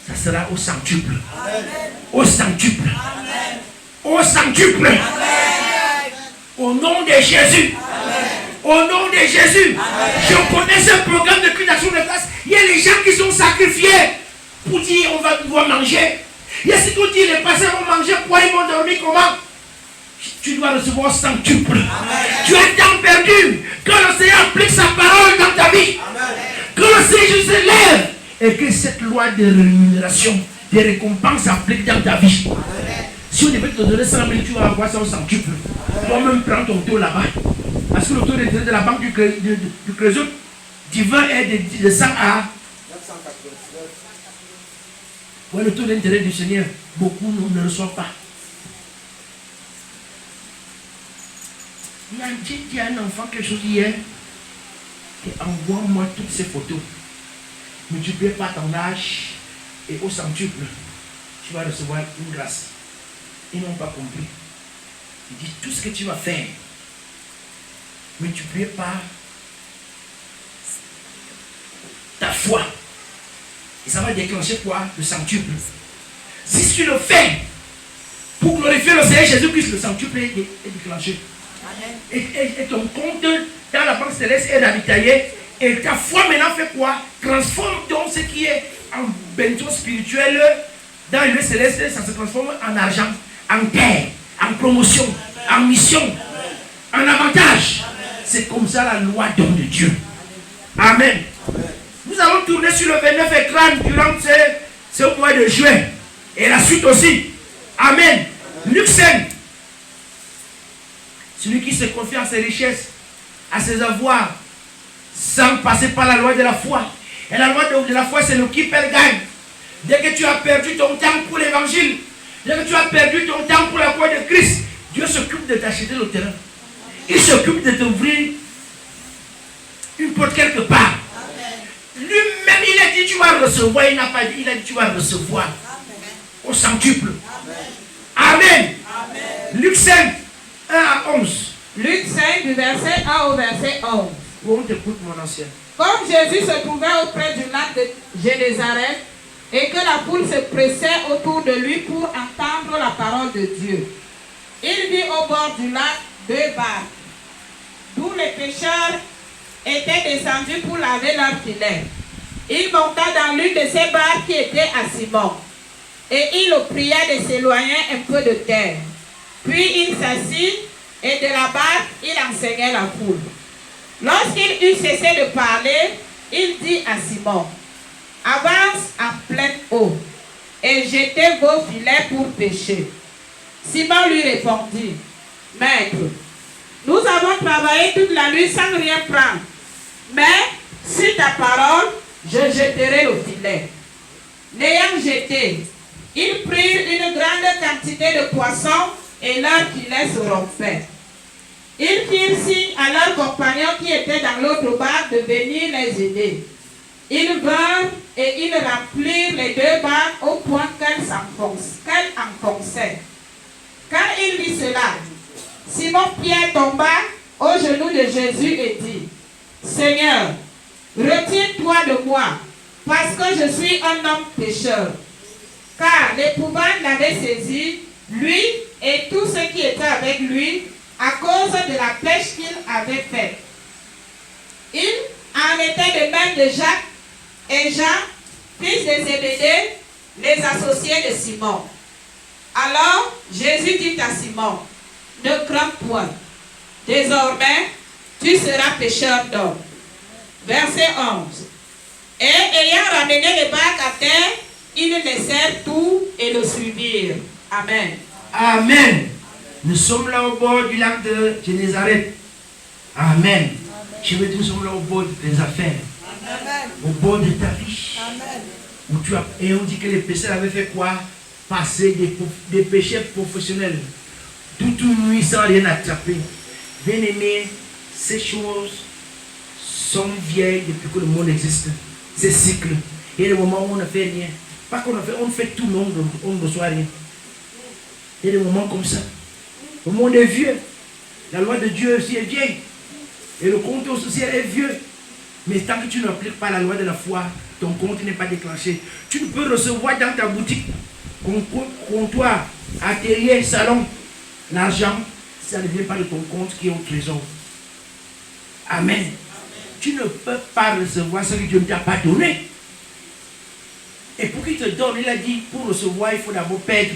Ça sera au centuple. Amen. Au centuple. Amen. Au centuple. Amen. Au nom de Jésus. Amen. Au nom de Jésus. Amen. Je connais ce programme de cri d'action de grâce. Il y a les gens qui sont sacrifiés pour dire on va pouvoir manger. Il y a ce qu'on dit les passants vont manger, quoi ils vont dormir, comment? Tu dois recevoir centuple. Amen. Tu as tant perdu. Quand le Seigneur applique sa parole dans ta vie. Amen. Quand le Seigneur se lève et que cette loi de rémunération, de récompense s'applique dans ta vie. Amen. Si on devait te donner 100 000, tu vas avoir ça au centuple. Toi-même prends ton taux là-bas. Parce que le taux d'intérêt de la banque du Crédit divin est de 100 à 999. Ouais, le taux d'intérêt du Seigneur, beaucoup ne le reçoivent pas. Il y a un petit qui a un enfant, quelque chose hier, qui envoie-moi toutes ces photos. Multipliez par ton âge, Et au centuple, tu vas recevoir une grâce. Ils n'ont pas compris. Il dit tout ce que tu vas faire, mais tu ne peux pas ta foi. Et ça va déclencher quoi? Le centuple. Si tu le fais pour glorifier le Seigneur Jésus-Christ, le centuple est déclenché. Amen. Et ton compte dans la banque céleste est ravitaillé. Et ta foi maintenant fait quoi? Transforme donc ce qui est en bénédiction spirituelle dans le céleste, ça se transforme en argent, en terre, en promotion, en mission, en avantage. C'est comme ça la loi donne de Dieu. Amen. Nous allons tourner sur le 29 écran durant ce mois de juin. Et la suite aussi. Amen. Luc 5. Celui qui se confie à ses richesses, à ses avoirs, sans passer par la loi de la foi. Et la loi de la foi, c'est le qui perd gagne. Dès que tu as perdu ton temps pour l'évangile, dès que tu as perdu ton temps pour la croix de Christ, Dieu s'occupe de t'acheter le terrain. Il s'occupe de t'ouvrir une porte quelque part. Lui-même, il a dit tu vas recevoir. Il n'a pas dit, il a dit tu vas recevoir. Au centuple. Amen. Luc 5, 1 à 11. Luc 5, du verset 1 au verset 11. On t'écoute, mon ancien. Comme Jésus se trouvait auprès du lac de Génézareth et que la foule se pressait autour de lui pour entendre la parole de Dieu, il vit au bord du lac 2 barques, d'où les pêcheurs étaient descendus pour laver leurs filets. Il monta dans l'une de ces barques qui était à Simon, et il le pria de s'éloigner un peu de terre. Puis il s'assit, et de la barque, il enseignait la foule. Lorsqu'il eut cessé de parler, il dit à Simon, « Avance en pleine eau, et jetez vos filets pour pêcher. » Simon lui répondit, « Maître, nous avons travaillé toute la nuit sans rien prendre, mais sur ta parole, je jetterai le filet. » L'ayant jeté, ils prirent une grande quantité de poissons et leurs filets se rompaient. Ils firent signe à leurs compagnons qui étaient dans l'autre barque de venir les aider. Ils vinrent et ils remplirent les 2 barques au point qu'elles enfonçaient. Quand il vit cela, Simon-Pierre tomba aux genoux de Jésus et dit, « Seigneur, retire-toi de moi, parce que je suis un homme pécheur. » Car l'épouvante l'avait saisi, lui et tous ceux qui étaient avec lui, à cause de la pêche qu'il avait faite. Il en était de même de Jacques et Jean, fils de Zébédée, les associés de Simon. Alors Jésus dit à Simon, « Ne crains point, désormais tu seras pêcheur d'hommes. » Verset 11. Et ayant ramené les barques à terre, ils laissèrent tout et le suivirent. Amen. Amen. Nous sommes là au bord du lac de Génézareth. Amen. Je veux dire, nous sommes là au bord de tes affaires. Amen. Au bord de ta vie. Amen. Où tu as, et on dit que les pécheurs avaient fait quoi? Passer des péchés professionnels. Toute une nuit sans rien attraper. Bien aimé, ces choses sont vieilles depuis que le monde existe. Ces cycles. Il y a des moments où on ne fait rien. Pas qu'on fait, on fait tout, mais on ne reçoit rien. Il y a des moments comme ça. Le monde est vieux. La loi de Dieu aussi est vieille. Et le compte aussi est vieux. Mais tant que tu n'appliques pas la loi de la foi, ton compte n'est pas déclenché. Tu ne peux recevoir dans ta boutique, comptoir, atelier, salon, l'argent, ça ne vient pas de ton compte qui est au trésor. Amen. Tu ne peux pas recevoir ce que Dieu ne t'a pas donné. Et pour qu'il te donne, il a dit, pour recevoir, il faut d'abord perdre.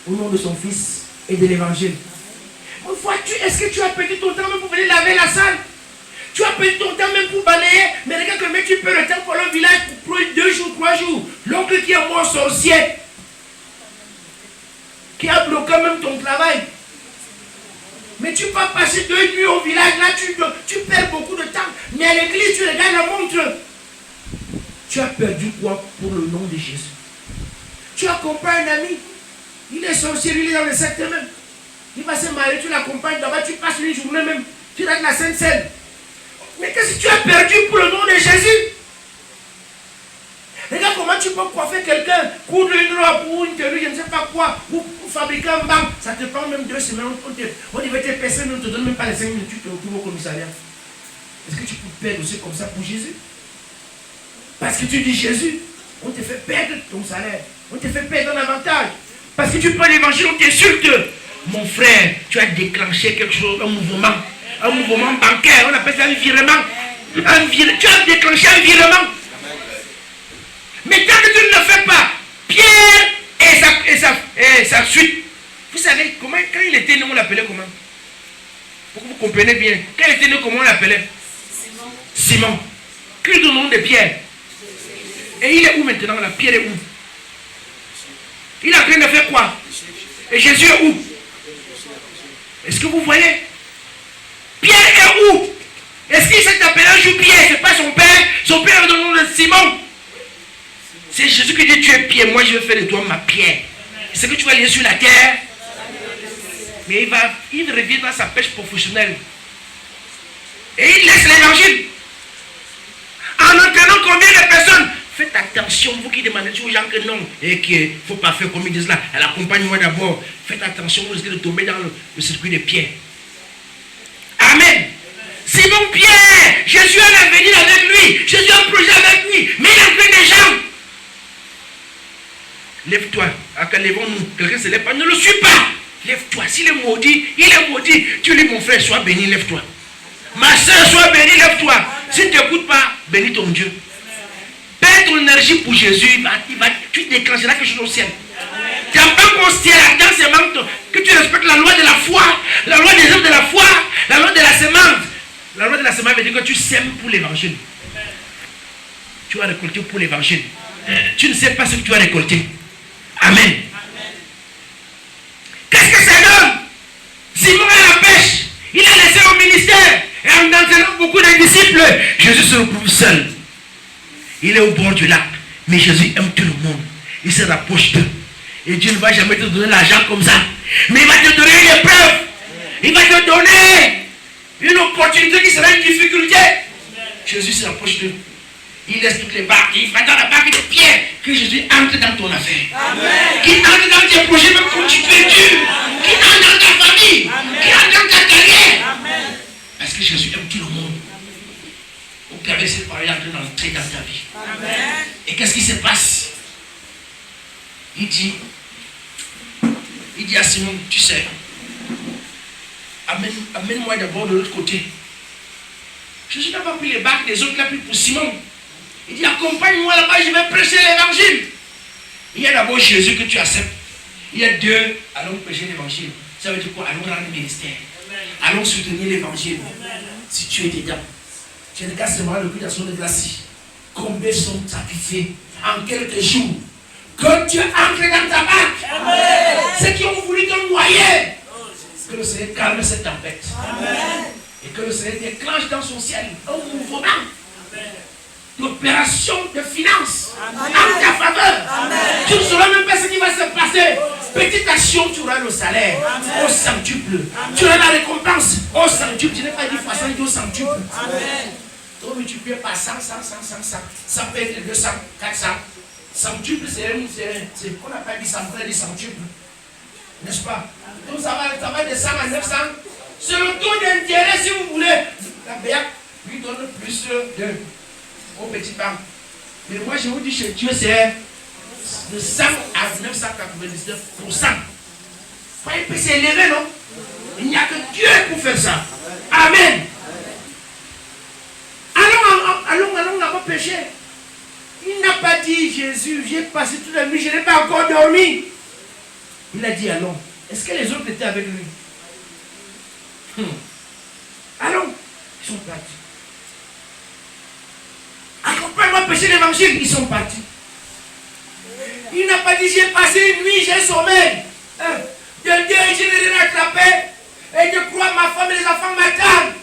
Au nom de son Fils et de l'Évangile. Vois-tu, est-ce que tu as perdu ton temps même pour venir laver la salle? Tu as perdu ton temps même pour balayer? Mais regarde que même tu perds le temps pour le village pour 2 jours, 3 jours. L'oncle qui est mort sorcier, qui a bloqué même ton travail. Mais tu peux passer 2 nuits au village, là tu perds beaucoup de temps. Mais à l'église, tu regardes la montre. Tu as perdu quoi pour le nom de Jésus? Tu accompagnes un ami. Il est sorcier, il est dans le secteur même. Il va se marier, tu l'accompagnes là-bas, tu passes une journée même. Tu regardes la Sainte Seine. Mais qu'est-ce que tu as perdu pour le nom de Jésus? tu peux coiffer quelqu'un, coudre une robe ou une tenue, je ne sais pas quoi, ou fabriquer un banc, ça te prend même 2 semaines, on devait te passer, on ne te donne même pas les 5 minutes, tu te retrouves au commissariat. Est-ce que tu peux perdre aussi comme ça pour Jésus? Parce que tu dis Jésus, on te fait perdre ton salaire, on te fait perdre un avantage. Parce que tu prends l'évangile, on t'insulte. Mon frère, tu as déclenché quelque chose, un mouvement bancaire, on appelle ça un virement. Tu as déclenché un virement. Mais tant que tu ne le fais pas, Pierre et sa suite, vous savez, comment, quand il était né, on l'appelait comment? Pour que vous compreniez bien. Quand il était né, comment on l'appelait? Simon. Quel est le nom de Pierre? Et il est où maintenant? La Pierre est où? Il est en train de faire quoi? Et Jésus est où? Est-ce que vous voyez? Pierre est où? Est-ce qu'il s'est appelé un jour Pierre? Ce n'est pas son père. Son père est dans le nom de Simon. C'est Jésus qui dit tu es Pierre. Moi je vais faire de toi ma pierre. Ce que tu vas lier sur la terre. Mais il revient dans sa pêche professionnelle. Et il laisse l'évangile. En entraînant combien de personnes? Faites attention, vous qui demandez aux gens que non, et qu'il ne faut pas faire comme ils disent là, elle accompagne-moi d'abord. Faites attention, vous risquez de tomber dans le circuit des pieds. Amen. Simon Pierre, Jésus a un avenir avec lui, Jésus a un projet avec lui, mais il a pris des gens. Lève-toi, lèvons-nous, quelqu'un se lève pas, ne le suis pas. Lève-toi, s'il est maudit, il est maudit. Tu dis mon frère, sois béni, lève-toi. Ma soeur, sois béni, lève-toi. Si tu n'écoutes pas, bénis ton Dieu. Perds ton énergie pour Jésus, tu déclencheras quelque chose au ciel. Tu n'as pas conscience dans ces manques que tu respectes la loi de la foi, la loi des œuvres de la foi, la loi de la semence. La loi de la semence veut dire que tu sèmes pour l'évangile. Tu vas récolter pour l'évangile. Tu ne sais pas ce que tu vas récolter. Amen. Qu'est-ce que ça donne? Simon a la pêche. Il a laissé au ministère. Et en entraînant beaucoup de disciples, Jésus se retrouve seul. Il est au bord du lac. Mais Jésus aime tout le monde. Il se rapproche d'eux. Et Dieu ne va jamais te donner l'argent comme ça. Mais il va te donner une épreuve. Il va te donner une opportunité qui sera une difficulté. Jésus se rapproche d'eux. Il laisse toutes les barques. Il va dans la barque de Pierre. Que Jésus entre dans ton affaire. Amen. Qu'il entre dans tes projets, même quand tu fais dur. Qu'il entre dans ta famille. Qu'il entre dans ta carrière. Amen. Parce que Jésus aime tout le monde. Au Père, c'est pareil, entrer dans ta vie. Amen. Et qu'est-ce qui se passe? Il dit à Simon, tu sais, amène-moi d'abord de l'autre côté. Jésus n'a pas pris les barques des autres, il a pris pour Simon. Il dit, accompagne-moi là-bas, je vais prêcher l'évangile. Il y a d'abord Jésus que tu acceptes. Il y a deux, allons prêcher l'évangile. Ça veut dire quoi? Allons rendre le ministère. Allons soutenir l'évangile. Si tu es dedans, tu regardes seulement le prix d'action de Gracie. Combien sont sacrifiés en quelques jours? Que Dieu entre dans ta barque. Ceux qui ont voulu te noyer. Que le Seigneur calme cette tempête. Amen. Et que le Seigneur déclenche dans son ciel un mouvement d'opération de finances en ta faveur. Amen. Tu ne sauras même pas ce qui va se passer. Petite action, tu auras le salaire. Amen. Au centuple. Amen. Tu auras la récompense au centuple. Tu n'es pas dit fois 100, tu au centuple. Amen. Donc multiplié par 100, 100, 100, 100, 100. Ça peut être 200, 400. Centuple, c'est qu'on n'a pas dit centuple, dit centuple. N'est-ce pas? Donc ça va de 100 à 900. C'est le taux d'intérêt si vous voulez. La BEAC lui donne plus aux petits banques. Mais moi je vous dis chez Dieu c'est de 100 à 999%. C'est élevé, non? Il n'y a que Dieu pour faire ça. Amen. Allons là-bas pécher. Il n'a pas dit Jésus, j'ai passé toute la nuit, je n'ai pas encore dormi. Il a dit allons. Est-ce que les autres étaient avec lui? Allons. Ils sont partis. Accompagne-moi pécher l'évangile. Ils sont partis. Il n'a pas dit j'ai passé une nuit, j'ai sommeil. De Dieu, je n'ai rien attrapé. Et je crois ma femme et les enfants m'attendent.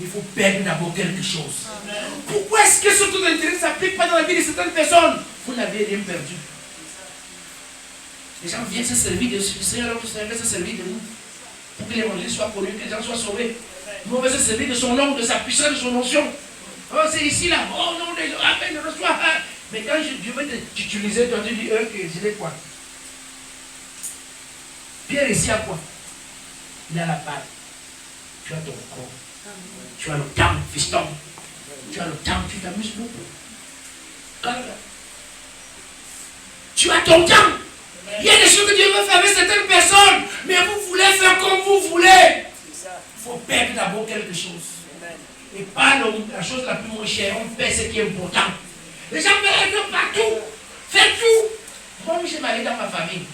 Il faut perdre d'abord quelque chose. Amen. Pourquoi est-ce que ce taux d'intérêt ne s'applique pas dans la vie de certaines personnes? Vous n'avez rien perdu. Les gens viennent se servir de ce Seigneur, alors le Seigneur veut se servir de nous. Pour que l'évangile soit connu, que les gens soient sauvés. Nous on veut se servir de son nom, de sa puissance, de son onction. Oh, c'est ici là. Oh non, les gens, à peine reçoivent. Mais quand je vais t'utiliser, toi tu dis, ok, je l'ai quoi? Pierre ici à quoi? Il a la balle. Tu as ton corps. Tu as le temps, fiston. Tu as le temps, tu t'amuses beaucoup. Tu as ton temps. Il y a des choses que Dieu veut faire avec certaines personnes, mais vous voulez faire comme vous voulez. Il faut perdre d'abord quelque chose. Et pas la chose la plus moins chère, on perd ce qui est important. Les gens veulent partout, faire tout. Moi, je m'allais dans ma famille.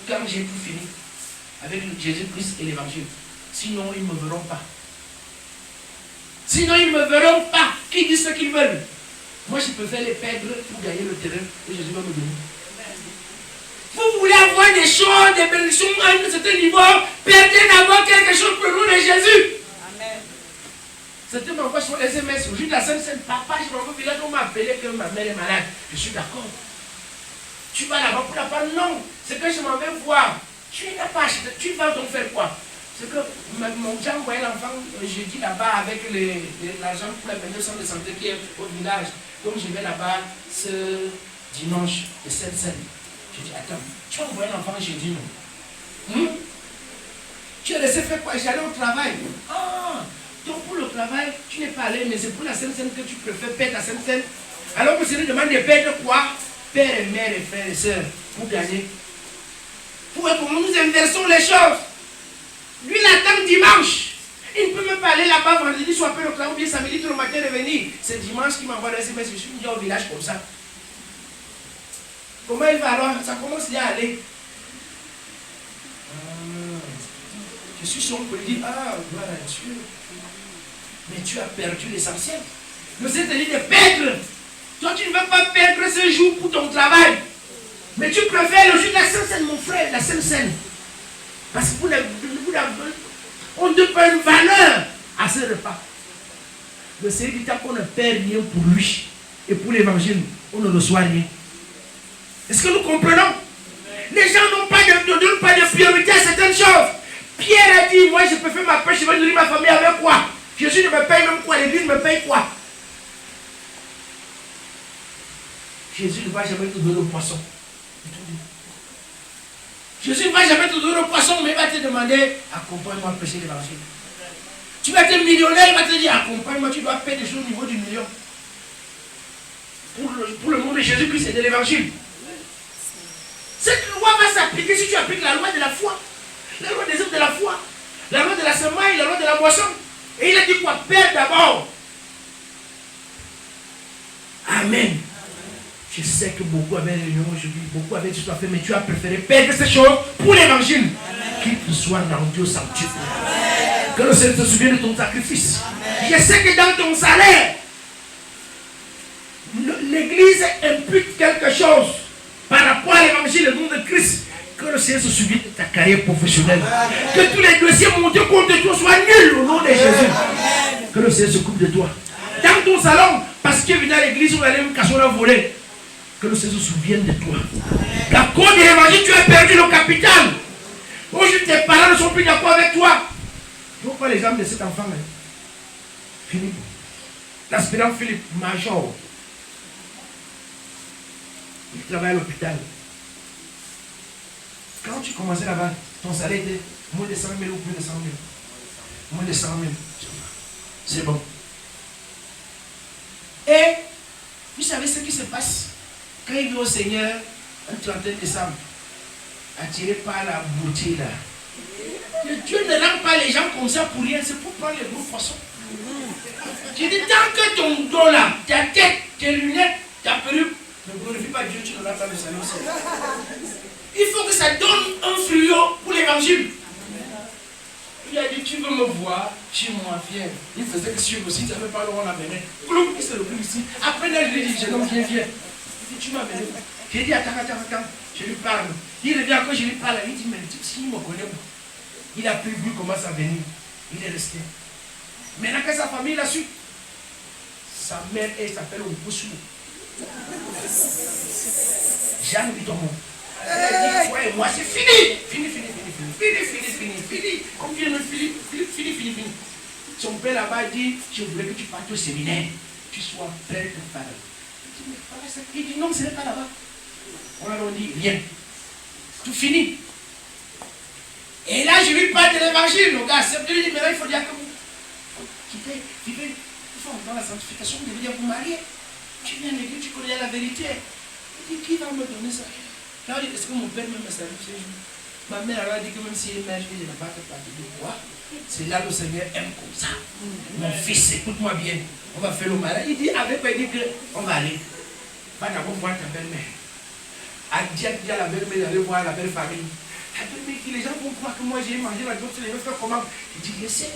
Quand j'ai tout fini, avec Jésus-Christ et l'évangile. Sinon, ils ne me verront pas. Sinon, ils ne me verront pas. Qui dit ce qu'ils veulent? Moi, je préfère les perdre pour gagner le terrain que Jésus va me donner. Vous voulez avoir des choses, des bénédictions à un certain niveau, perdez d'abord quelque chose pour le nom de Jésus. Amen. C'était m'envoie sur SMS, au jour de la Sainte-Seine, papa, je m'envoie au village, on m'a appelé que ma mère est malade. Je suis d'accord. Tu vas là-bas pour la part? Non, c'est que je m'en vais voir. Tu n'as pas acheté, tu vas donc faire quoi? C'est que j'ai envoyé l'enfant jeudi là-bas avec l'argent pour la centre de santé qui est au village. Donc je vais là-bas ce dimanche de Sainte-Seine. Je dis, attends, tu as envoyé l'enfant jeudi, non? Tu es laissé faire quoi? J'allais au travail. Ah, donc pour le travail, tu n'es pas allé, mais c'est pour la Sainte-Seine que tu préfères perdre la Sainte-Seine. Alors que c'est une demande de perdre quoi? Père et mère et frères et sœurs, pour gagner. Pour comment nous inversons les choses. Lui, il attend dimanche. Il ne peut même pas aller là-bas vendredi soir, après le clan, ou bien samedi, tout le matin revenir. C'est dimanche qu'il m'envoie le SMS. Je suis venu au village comme ça. Comment il va alors? Ça commence déjà à aller. Je suis sûr qu'on peut dire, ah, gloire à Dieu. Mais tu as perdu l'essentiel. Le Seigneur te dit de perdre. Toi, tu ne veux pas perdre ce jour pour ton travail. Mais tu préfères le jour de la Sainte-Seine, mon frère, la Sainte-Seine. Parce que on ne donne pas une valeur à ce repas. Le Seigneur dit qu'on ne perd rien pour lui. Et pour l'évangile, on ne reçoit rien. Est-ce que nous comprenons? Les gens n'ont pas de priorité à certaines choses. Pierre a dit, moi je peux faire ma pêche, je vais nourrir ma famille avec quoi? Jésus ne me paye même quoi? L'église me paye quoi? Jésus ne va jamais te donner le poisson. Jésus ne va jamais te donner le poisson, mais il va te demander, accompagne-moi à prêcher l'évangile. Tu vas être millionnaire, il va te dire, accompagne-moi, tu dois payer des choses au niveau du million. Pour le monde de Jésus-Christ et de l'évangile. Cette loi va s'appliquer si tu appliques la loi de la foi. La loi des œuvres de la foi. La loi de la semaille, la loi de la moisson. Et il a dit quoi? Père d'abord. Amen. Je sais que beaucoup avaient réunion aujourd'hui, beaucoup avaient tout à fait, mais tu as préféré perdre ces choses pour l'évangile. Qu'il te soit rendu au sanctuaire. Que le Seigneur te souvienne de ton sacrifice. Amen. Je sais que dans ton salaire, l'église impute quelque chose par rapport à l'évangile, le nom de Christ. Que le Seigneur se souvienne de ta carrière professionnelle. Amen. Que tous les dossiers montés contre toi soient nuls au nom de Jésus. Amen. Que le Seigneur s'occupe de toi. Dans ton salon, parce qu'il est venu à l'église, on allait me casser, on a volé. Que le Seigneur se souvienne de toi. À cause de l'évangile, tu as perdu le capital. Aujourd'hui, tes parents ne sont plus d'accord avec toi. Je vois pas l'exemple de cet enfant. Philippe. L'aspirant Philippe, major. Il travaille à l'hôpital. Quand tu commençais là-bas, ton salaire était moins de 100 000 ou plus de 100 000. Moins de 100 000. C'est bon. Et vous savez ce qui se passe quand il vient au Seigneur, un 31 décembre, attiré par la beauté là. Dieu ne rend pas les gens comme ça pour rien, c'est pour prendre les gros poissons. J'ai dit, tant que ton dos là, ta tête, tes lunettes, ta perruque ne glorifie pas Dieu, tu n'auras pas le salut. Il faut que ça donne un fluo pour l'évangile. Il a dit, tu veux me voir, chez moi, viens. Il faisait que suivre aussi, tu n'avais pas le droit d'amener. Clou, il s'est levé ici. Après, là, je lui ai dit, jeune homme, viens. Il dit, tu m'as amené. J'ai dit, attends. Je lui parle. Il revient encore, je lui parle. Il dit, mais si il me connaît, il a plus vu comment ça venir. Il est resté. Maintenant que sa famille l'a su, sa mère, elle s'appelle Oupoussou. Jeanne Bitomon. Elle a dit, toi et moi, c'est fini. Fini. Comme Dieu nous fini. Son père là-bas dit, je voulais que tu partes au séminaire. Tu sois prêtre femme. Il dit non, ce n'est pas là-bas. On leur dit, viens. Tout fini. Et là, je lui parle de l'évangile. Le gars, c'est lui dit, mais là, il faut dire que vous quittez, vivez, il faut dans la sanctification, vous devez dire vous marier. Tu viens à l'église, tu connais la vérité. Il dit, qui va me donner ça? Là, on dit, est-ce que mon père même me salue ce jour? Ma mère a dit que même si elle est mère, je ne vais pas te parler de quoi. C'est là le Seigneur aime comme ça. Mon fils, écoute-moi bien. On va faire le mariage. Il dit, avec quoi? Il dit qu'on va aller. Va d'abord voir ta belle-mère. À dire à la belle-mère d'aller voir la belle famille. La belle-mère qui les gens vont croire que moi j'ai mangé la d'autres, les gens faire comment? Il dit, laissez.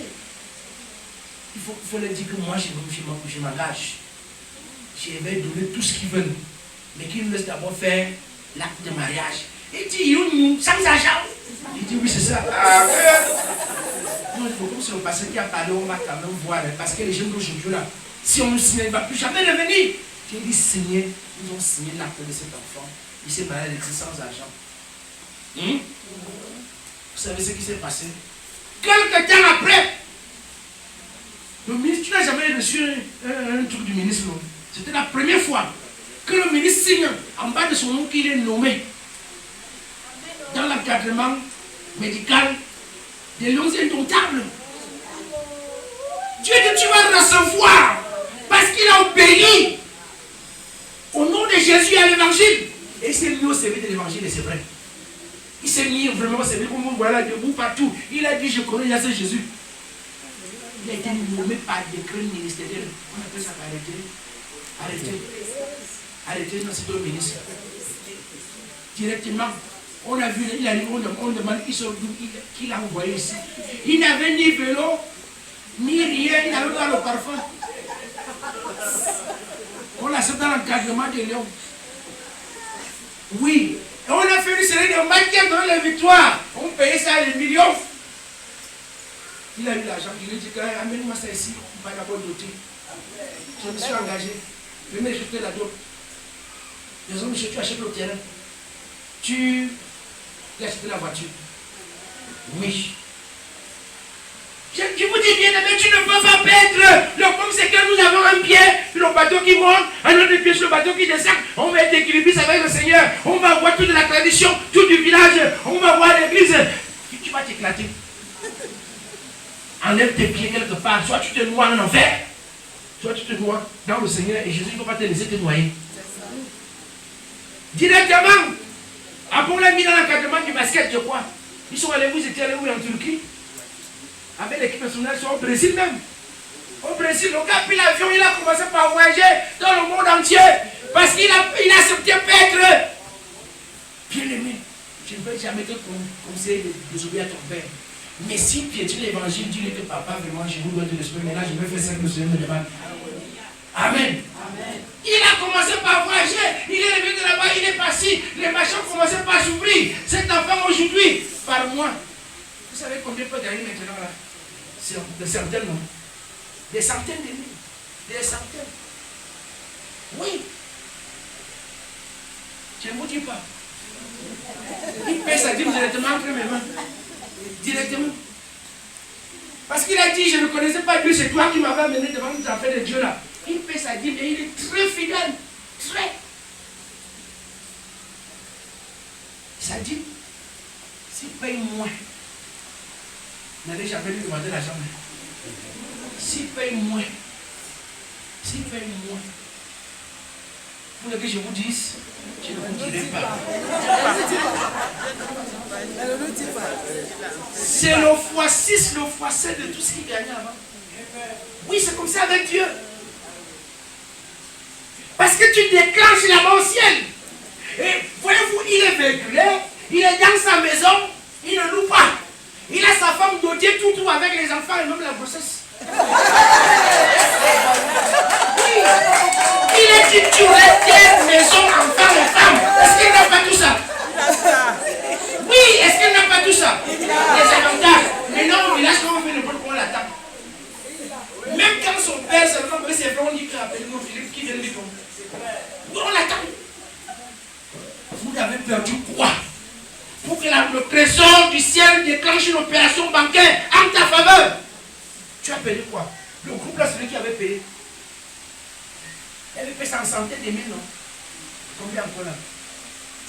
Il faut leur dire que moi je m'engage. Je vais donner tout ce qu'ils veulent. Mais qu'ils nous laissent d'abord faire l'acte de mariage. Il dit, sans argent. Il dit, oui, c'est ça. Non, il faut comme c'est le passé qui a parlé, on va quand même voir. Parce que les jeunes d'aujourd'hui là, si on ne signe, il ne va plus jamais revenir. J'ai dit signer, ils ont signé l'acte de cet enfant. Il s'est marié avec sans argent. Vous savez ce qui s'est passé? Quelque temps après, le ministre, tu n'as jamais reçu un truc du ministre, non? C'était la première fois que le ministre signe en bas de son nom qu'il est nommé dans l'encadrement médical des lions indomptables. Dieu dit tu vas recevoir parce qu'il a obéi au nom de Jésus à l'évangile. Et il s'est mis au service de l'évangile et c'est vrai. Il s'est mis vraiment au service, comme vous voyez là, debout partout. Il a dit je connais Yahvé Jésus. Il a été nommé par décret ministériel. On appelle ça arrêter. Arrêter, non, c'est le ministre. Directement. On a vu, il arrive, on demande qui l'a envoyé ici. Il n'avait ni vélo, ni rien, il n'avait pas le parfum. On l'a fait dans l'encadrement des lions. Oui. Et on a fait une série de matchs qui a donné la victoire. On payait ça les millions. Il a eu l'argent, il lui dit amène-moi ça ici, on va d'abord doter. Je me suis engagé. Je vais jeter la dope. Les hommes, tu achètes le terrain. Tu achètes la voiture. Oui. Je vous dis bien, mais tu ne peux pas perdre. Le problème, c'est que nous avons un pied sur le bateau qui monte, un autre pied sur le bateau qui descend. On va être équilibriste avec le Seigneur. On va voir toute la tradition, tout du village. On va voir l'église. Tu vas t'éclater. Enlève tes pieds quelque part. Soit tu te noies en enfer, soit tu te noies dans le Seigneur et Jésus ne peut pas te laisser te noyer. Directement. Après, on l'a mis dans l'encadrement du basket, je crois. Ils sont allés, vous étiez allés où en Turquie? Avec l'équipe nationale, sont au Brésil même. Au Brésil, le gars a pris l'avion, il a commencé par voyager dans le monde entier. Parce qu'il a accepté Pètre. Bien aimé, je ne vais jamais te conseiller de désobéir à ton père. Mais si tu étudies l'évangile, dis-lui que papa, vraiment, je vous dois de l'esprit, mais là, je vais faire ça que le Seigneur me demande. Amen. Amen. Il a commencé par voyager, il est revenu de là-bas, il est passé, les machins ont commencé par s'ouvrir. Cet enfant aujourd'hui, par mois, vous savez combien peut gagner maintenant là? C'est des centaines, non? Des centaines de mille. Des centaines. Oui. Je ne vous dis pas. Il paie sa dîme directement entre mes mains. Directement. Parce qu'il a dit, je ne connaissais pas Dieu, c'est toi qui m'avais amené devant les affaires de Dieu là. Il paie sa dîme et il est très fidèle. Très. Ça dit, s'il paye moins, n'allez jamais lui demander l'argent. S'il paye moins, pour que je vous dise, je ne vous dirai pas. C'est le fois 6, le fois 7 de tout ce qu'il gagnait avant. Oui, c'est comme ça avec Dieu. Parce que tu déclenches là-bas au ciel. Et voyez-vous, il est véhiculé, il est dans sa maison, il ne loue pas. Il a sa femme dotée tout avec les enfants et même la grossesse. Oui. Il est titulaire maison, enfants et femmes. Est-ce qu'il n'a pas tout ça? Oui, est-ce qu'il n'a pas tout ça? Les avantages. Mais non, au village, quand on fait le bon, on l'attend. Même quand son père seulement veut ses frères, on dit qu'appelle-nous Philippe qui vient de lui. On l'attend. Vous avez perdu quoi? Pour que le trésor du ciel déclenche une opération bancaire en ta faveur. Tu as payé quoi? Le groupe là, celui qui avait payé. Et Elle fait ça en centaines de mille, non? Combien encore là?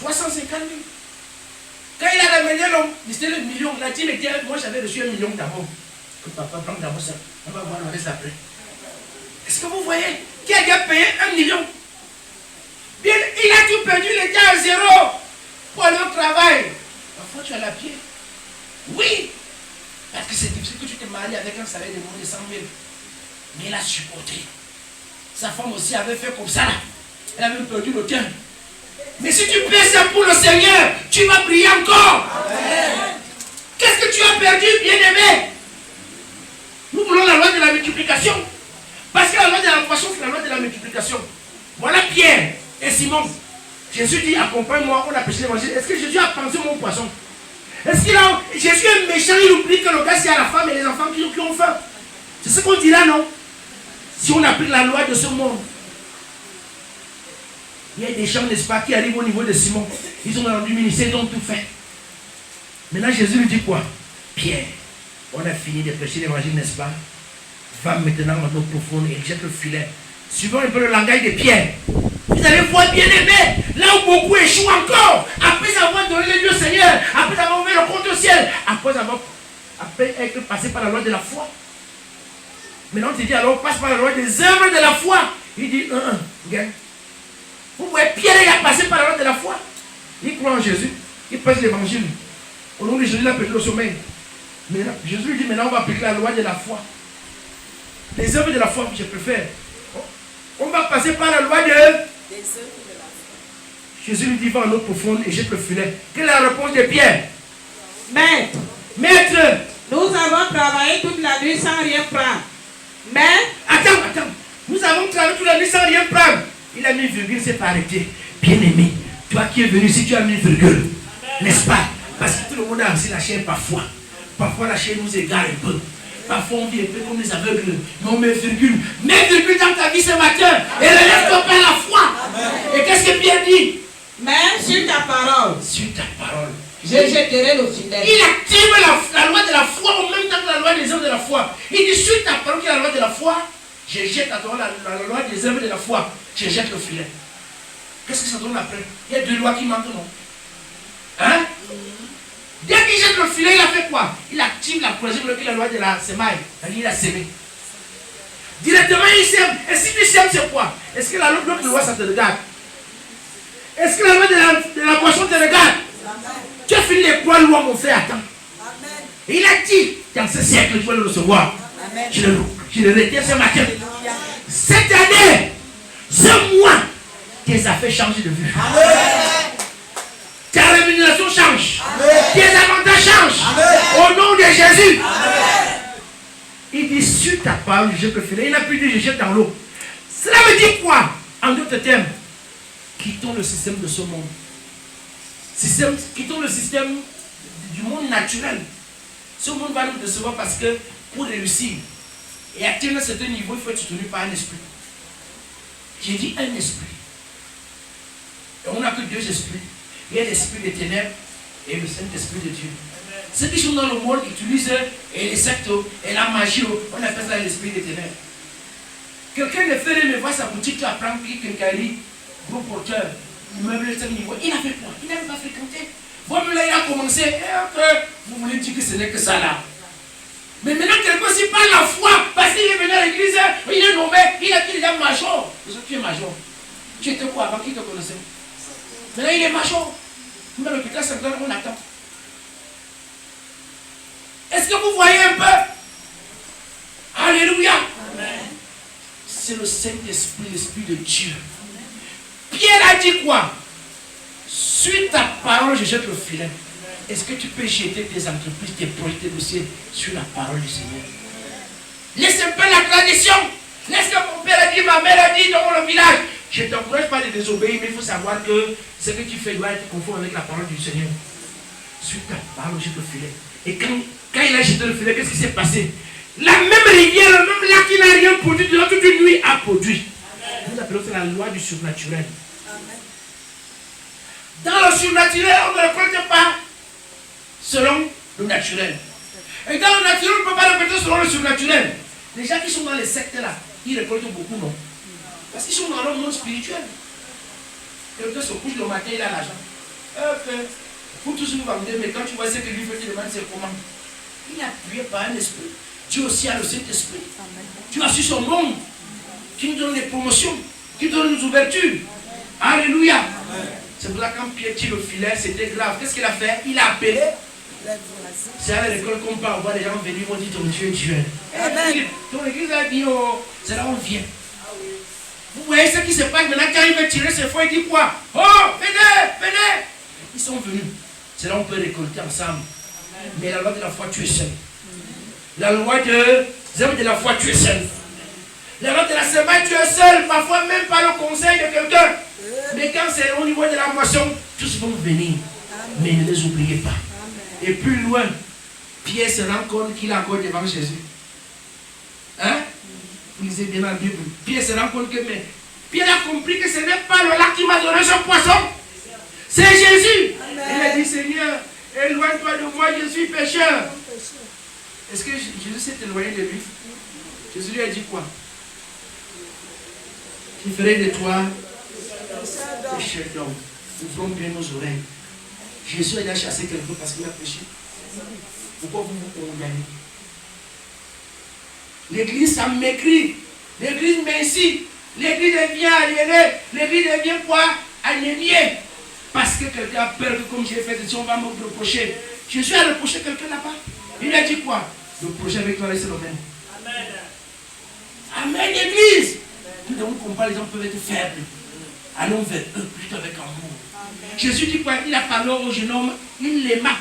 350 000. Quand il a ramené l'homme, c'était le million. La dîme était, moi j'avais reçu 1 million d'abord. Que papa prend d'abord ça. On va voir le reste après. Est-ce que vous voyez qui a déjà payé 1 million? Bien, il a tout perdu, il était à zéro pour aller au travail. Parfois tu as la pied. Oui, parce que c'est difficile que tu te maries avec un salaire de moins de 100 000. Mais il a supporté. Sa femme aussi avait fait comme ça. Elle avait perdu le temps. Mais si tu fais ça pour le Seigneur, tu vas briller encore. Qu'est-ce que tu as perdu, bien-aimé? Nous voulons la loi de la multiplication. Parce que la loi de la poisson, c'est la loi de la multiplication. Voilà Pierre et Simon. Jésus dit, accompagne-moi, on a pêché l'évangile. Est-ce que Jésus a pensé mon poisson? Est-ce qu'il a... Jésus est méchant, il oublie que le gars c'est à la femme et les enfants qui ont faim. C'est ce qu'on dit là, non? Si on applique la loi de ce monde. Il y a des gens, n'est-ce pas, qui arrivent au niveau de Simon. Ils ont rendu ministère, ils ont tout fait. Maintenant, Jésus lui dit quoi? Pierre, on a fini de prêcher l'évangile, n'est-ce pas? Va maintenant en eau profonde et jette le filet. Suivant un peu le langage de Pierre. Vous allez voir, bien aimé, là où beaucoup échouent encore, après avoir donné les lieux au Seigneur, après avoir ouvert le compte au ciel, après être passé par la loi de la foi. Maintenant, on te dit, alors on passe par la loi des œuvres de la foi. Il dit, regarde. Vous voyez, Pierre, il a passé par la loi de la foi. Il croit en Jésus. Il prêche l'évangile. Au nom de Jésus, il a perdu le sommeil. Maintenant, Jésus lui dit, maintenant, on va appliquer la loi de la foi. Les œuvres de la foi, je préfère. On va passer par la loi des œuvres de la foi. Jésus lui dit, va en eau profonde et jette le filet. Quelle est la réponse de Pierre? Maître, nous avons travaillé toute la nuit sans rien prendre. Mais... Attends. Nous avons travaillé toute la nuit sans rien prendre. Il a mis une virgule, c'est pas arrêté. Bien-aimé, toi qui es venu, si tu as mis une virgule, n'est-ce pas? Parce que tout le monde a aussi la chair parfois. Parfois la chair nous égare un peu. Parfois on vit un peu comme les aveugles. Mais on met virgule. Mets virgule dans ta vie ce matin. Et relève-toi par la foi. Et qu'est-ce que Pierre dit? Mais sur ta parole. Sur ta parole. Je jetterai le filet. Il active la loi de la foi en même temps que la loi des œuvres de la foi. Il dit sur ta parole qui est la loi de la foi, je jette à toi la loi des œuvres de la foi. Je jette le filet. Qu'est-ce que ça donne après? Il y a deux lois qui manquent, non? Hein? Dès qu'il jette le filet, il a fait quoi? Il active la troisième loi qui est la loi de la semaille. Il a semé. Directement, il sème. Et si tu sèmes, c'est quoi? Est-ce que l'autre loi, ça te regarde? Est-ce que la loi de la poisson te regarde? Tu as fini les trois lois, mon frère, attends. Amen. Et il a dit, dans ce siècle, tu vas le recevoir. Amen. Je le retiens ce matin. Alléluia. Cette année, ce mois, tes affaires changent de vue. Amen. Ta rémunération change. Amen. Tes avantages changent. Amen. Au nom de Jésus. Amen. Il dit, sur ta parole, je peux filer. Il n'a plus dit, je jette dans l'eau. Cela veut dire quoi? En d'autres termes, quittons le système de ce monde. Quittons le système du monde naturel. Ce monde va nous décevoir parce que pour réussir et atteindre un certain niveau, il faut être soutenu par un esprit. J'ai dit un esprit. Et on n'a que deux esprits. Il y a l'esprit des ténèbres et le Saint-Esprit de Dieu. Ceux qui sont dans le monde utilisent les sectes et la magie, on appelle ça l'esprit des ténèbres. Quelqu'un de fait me voit sa boutique à prendre quincaillerie, gros porteur. Il a fait quoi? Il n'avait pas fréquenté. Bon, là, il a commencé. Et après, vous voulez dire que ce n'est que ça là. Mais maintenant, quelqu'un s'y parle la foi. Parce qu'il est venu à l'église, il est nommé, il a déjà major. Tu es major. Tu étais quoi avant? Qui te connaissait? Maintenant, il est major. Mais le putain, c'est on attend. Est-ce que vous voyez un peu? Alléluia. Amen. C'est le Saint-Esprit, l'Esprit de Dieu. Pierre a dit quoi? Sur ta parole, je jette le filet. Est-ce que tu peux jeter tes entreprises, tes projets, tes dossiers sur la parole du Seigneur? Laisse un peu la tradition. Laisse que mon père a dit, ma mère a dit dans le village. Je ne t'encourage pas de désobéir, mais il faut savoir que ce que tu fais doit être conforme avec la parole du Seigneur. Sur ta parole, jette le filet. Et quand il a jeté le filet, qu'est-ce qui s'est passé? La même rivière, le même lac qui n'a rien produit durant toute une nuit a produit. Nous appelons ça la loi du surnaturel. Amen. Dans le surnaturel, on ne récolte pas selon le naturel. Et dans le naturel, on ne peut pas récolter selon le surnaturel. Les gens qui sont dans les sectes là, ils récoltent beaucoup, non? Parce qu'ils sont dans leur monde spirituel. Quelqu'un se couche le matin, il a l'argent. Vous tous nous vendez, mais quand tu vois ce que lui veut te demander, c'est comment? Il est appuyé par un esprit. Dieu aussi a le Saint-Esprit. Tu as su son monde qui nous donne des promotions, qui nous donne des ouvertures. Alléluia. C'est pour ça que quand Pierre tire le filet, c'était grave. Qu'est-ce qu'il a fait? Il a appelé. C'est à l'école qu'on parle, on voit les gens venir, ils vont dire ton Dieu est Dieu. Ton église a dit, oh, c'est là où on vient. Vous voyez ce qui se passe maintenant quand il veut tirer ses fois, il dit quoi? Oh, venez, venez. Ils sont venus. C'est là où on peut récolter ensemble. Mais la loi de la foi, tu es seul. La loi de la foi, tu es seul. La loi de la semaine, tu es seul. Parfois même pas le conseil de quelqu'un. Mais quand c'est au niveau de la moisson, tous vont venir. Mais ne les oubliez pas. Et plus loin, Pierre se rend compte qu'il est encore devant Jésus. Hein? Vous lisez bien la Bible. Pierre se rend compte que Pierre a compris que ce n'est pas le lac qui m'a donné ce poisson. C'est Jésus. Il a dit, Seigneur, éloigne-toi de moi, je suis pécheur. Est-ce que Jésus s'est éloigné de lui? Jésus lui a dit quoi? Je ferai de toi pécheur d'homme. Ouvrons bien nos oreilles. Jésus a déjà chassé quelqu'un parce qu'il a péché. Pourquoi vous vous condamnez? L'église, ça m'écrit. L'église m'incite. L'église devient aliénée. L'église devient quoi? Aliénée. Parce que quelqu'un a peur que comme j'ai fait, si on va me reprocher. Jésus a reproché quelqu'un là-bas. Il a dit quoi? Le prochain avec toi, c'est le même. Amen. Amen, l'église. Nous devons comprendre, les gens peuvent être faibles. Allons vers eux, plutôt avec amour. Amen. Jésus dit quoi? Il a parlé au jeune homme, il l'aima.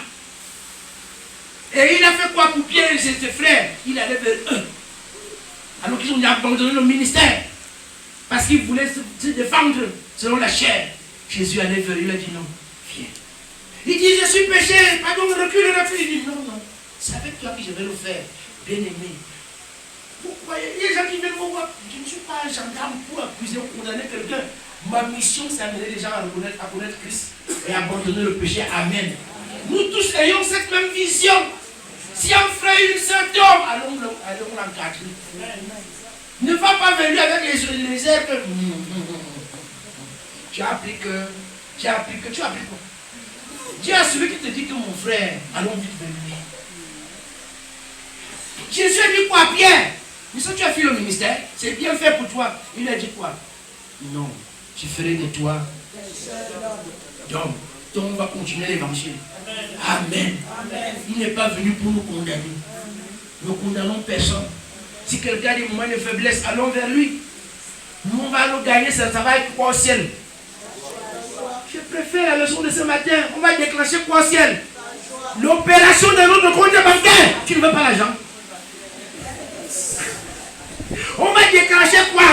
Et il a fait quoi pour Pierre et ses frères? Il allait vers eux. Alors qu'ils ont abandonné le ministère. Parce qu'ils voulaient se défendre selon la chair. Jésus allait vers eux, il a dit non, viens. Il dit, je suis péché, pardon, recule. Il dit, non, non, c'est avec toi que je vais le faire, bien-aimé. Vous voyez, il y a des gens qui viennent me voir. Je ne suis pas un gendarme pour accuser ou condamner quelqu'un. Ma mission, c'est d'amener les gens à connaître Christ et à abandonner le péché. Amen. Nous tous ayons cette même vision. Si un frère et une sœur tombent, allons l'encadrer. Ne va pas venir avec les airs que tu appliques quoi? Dis à celui qui te dit que mon frère, allons vite venir. Jésus a dit quoi à Pierre? Mais si tu as fait le ministère, c'est bien fait pour toi. Il a dit quoi? Non, je ferai de toi. Donc on va continuer l'évangile. Amen. Amen. Il n'est pas venu pour nous condamner. Nous condamnons personne. Si quelqu'un a des moments de faiblesse, allons vers lui. Nous, on va nous gagner, ça va être quoi au ciel? Je préfère la leçon de ce matin. On va déclencher quoi au ciel? L'opération de notre compte bancaire. Tu ne veux pas l'argent? On va déclencher quoi?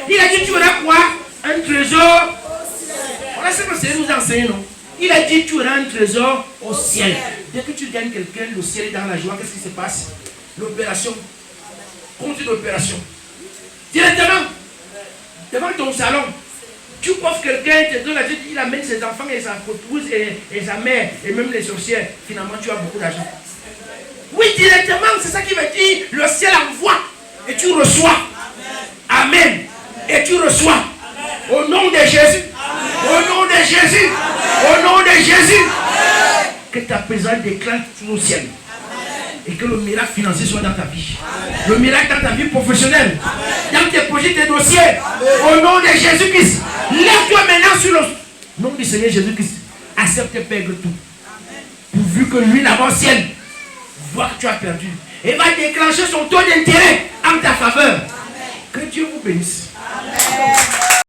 Il a dit tu auras quoi? Un trésor. Voilà ce que c'est nous enseigner, non? Il a dit tu auras un trésor au ciel. Dès que tu gagnes quelqu'un, le ciel est dans la joie. Qu'est-ce qui se passe? L'opération. Compte d'opération. Directement. Devant ton salon. Tu coffres quelqu'un, te donne la tête, il amène ses enfants et sa épouse et sa mère et même les sorcières. Finalement, tu as beaucoup d'argent. Oui, directement, c'est ça qui veut dire. Le ciel envoie et tu reçois. Amen. Et tu reçois. Au nom de Jésus. Au nom de Jésus. Au nom de Jésus. Que ta présence déclare sur le ciel. Et que le miracle financier soit dans ta vie. Amen. Le miracle dans ta vie professionnelle. Amen. Dans tes projets, tes dossiers. Amen. Au nom de Jésus-Christ. Lève-toi maintenant sur le nom du Seigneur Jésus-Christ. Accepte et pègre tout. Amen. Pourvu que lui, là-bas au ciel, voit que tu as perdu. Et va déclencher son taux d'intérêt en ta faveur. Amen. Que Dieu vous bénisse.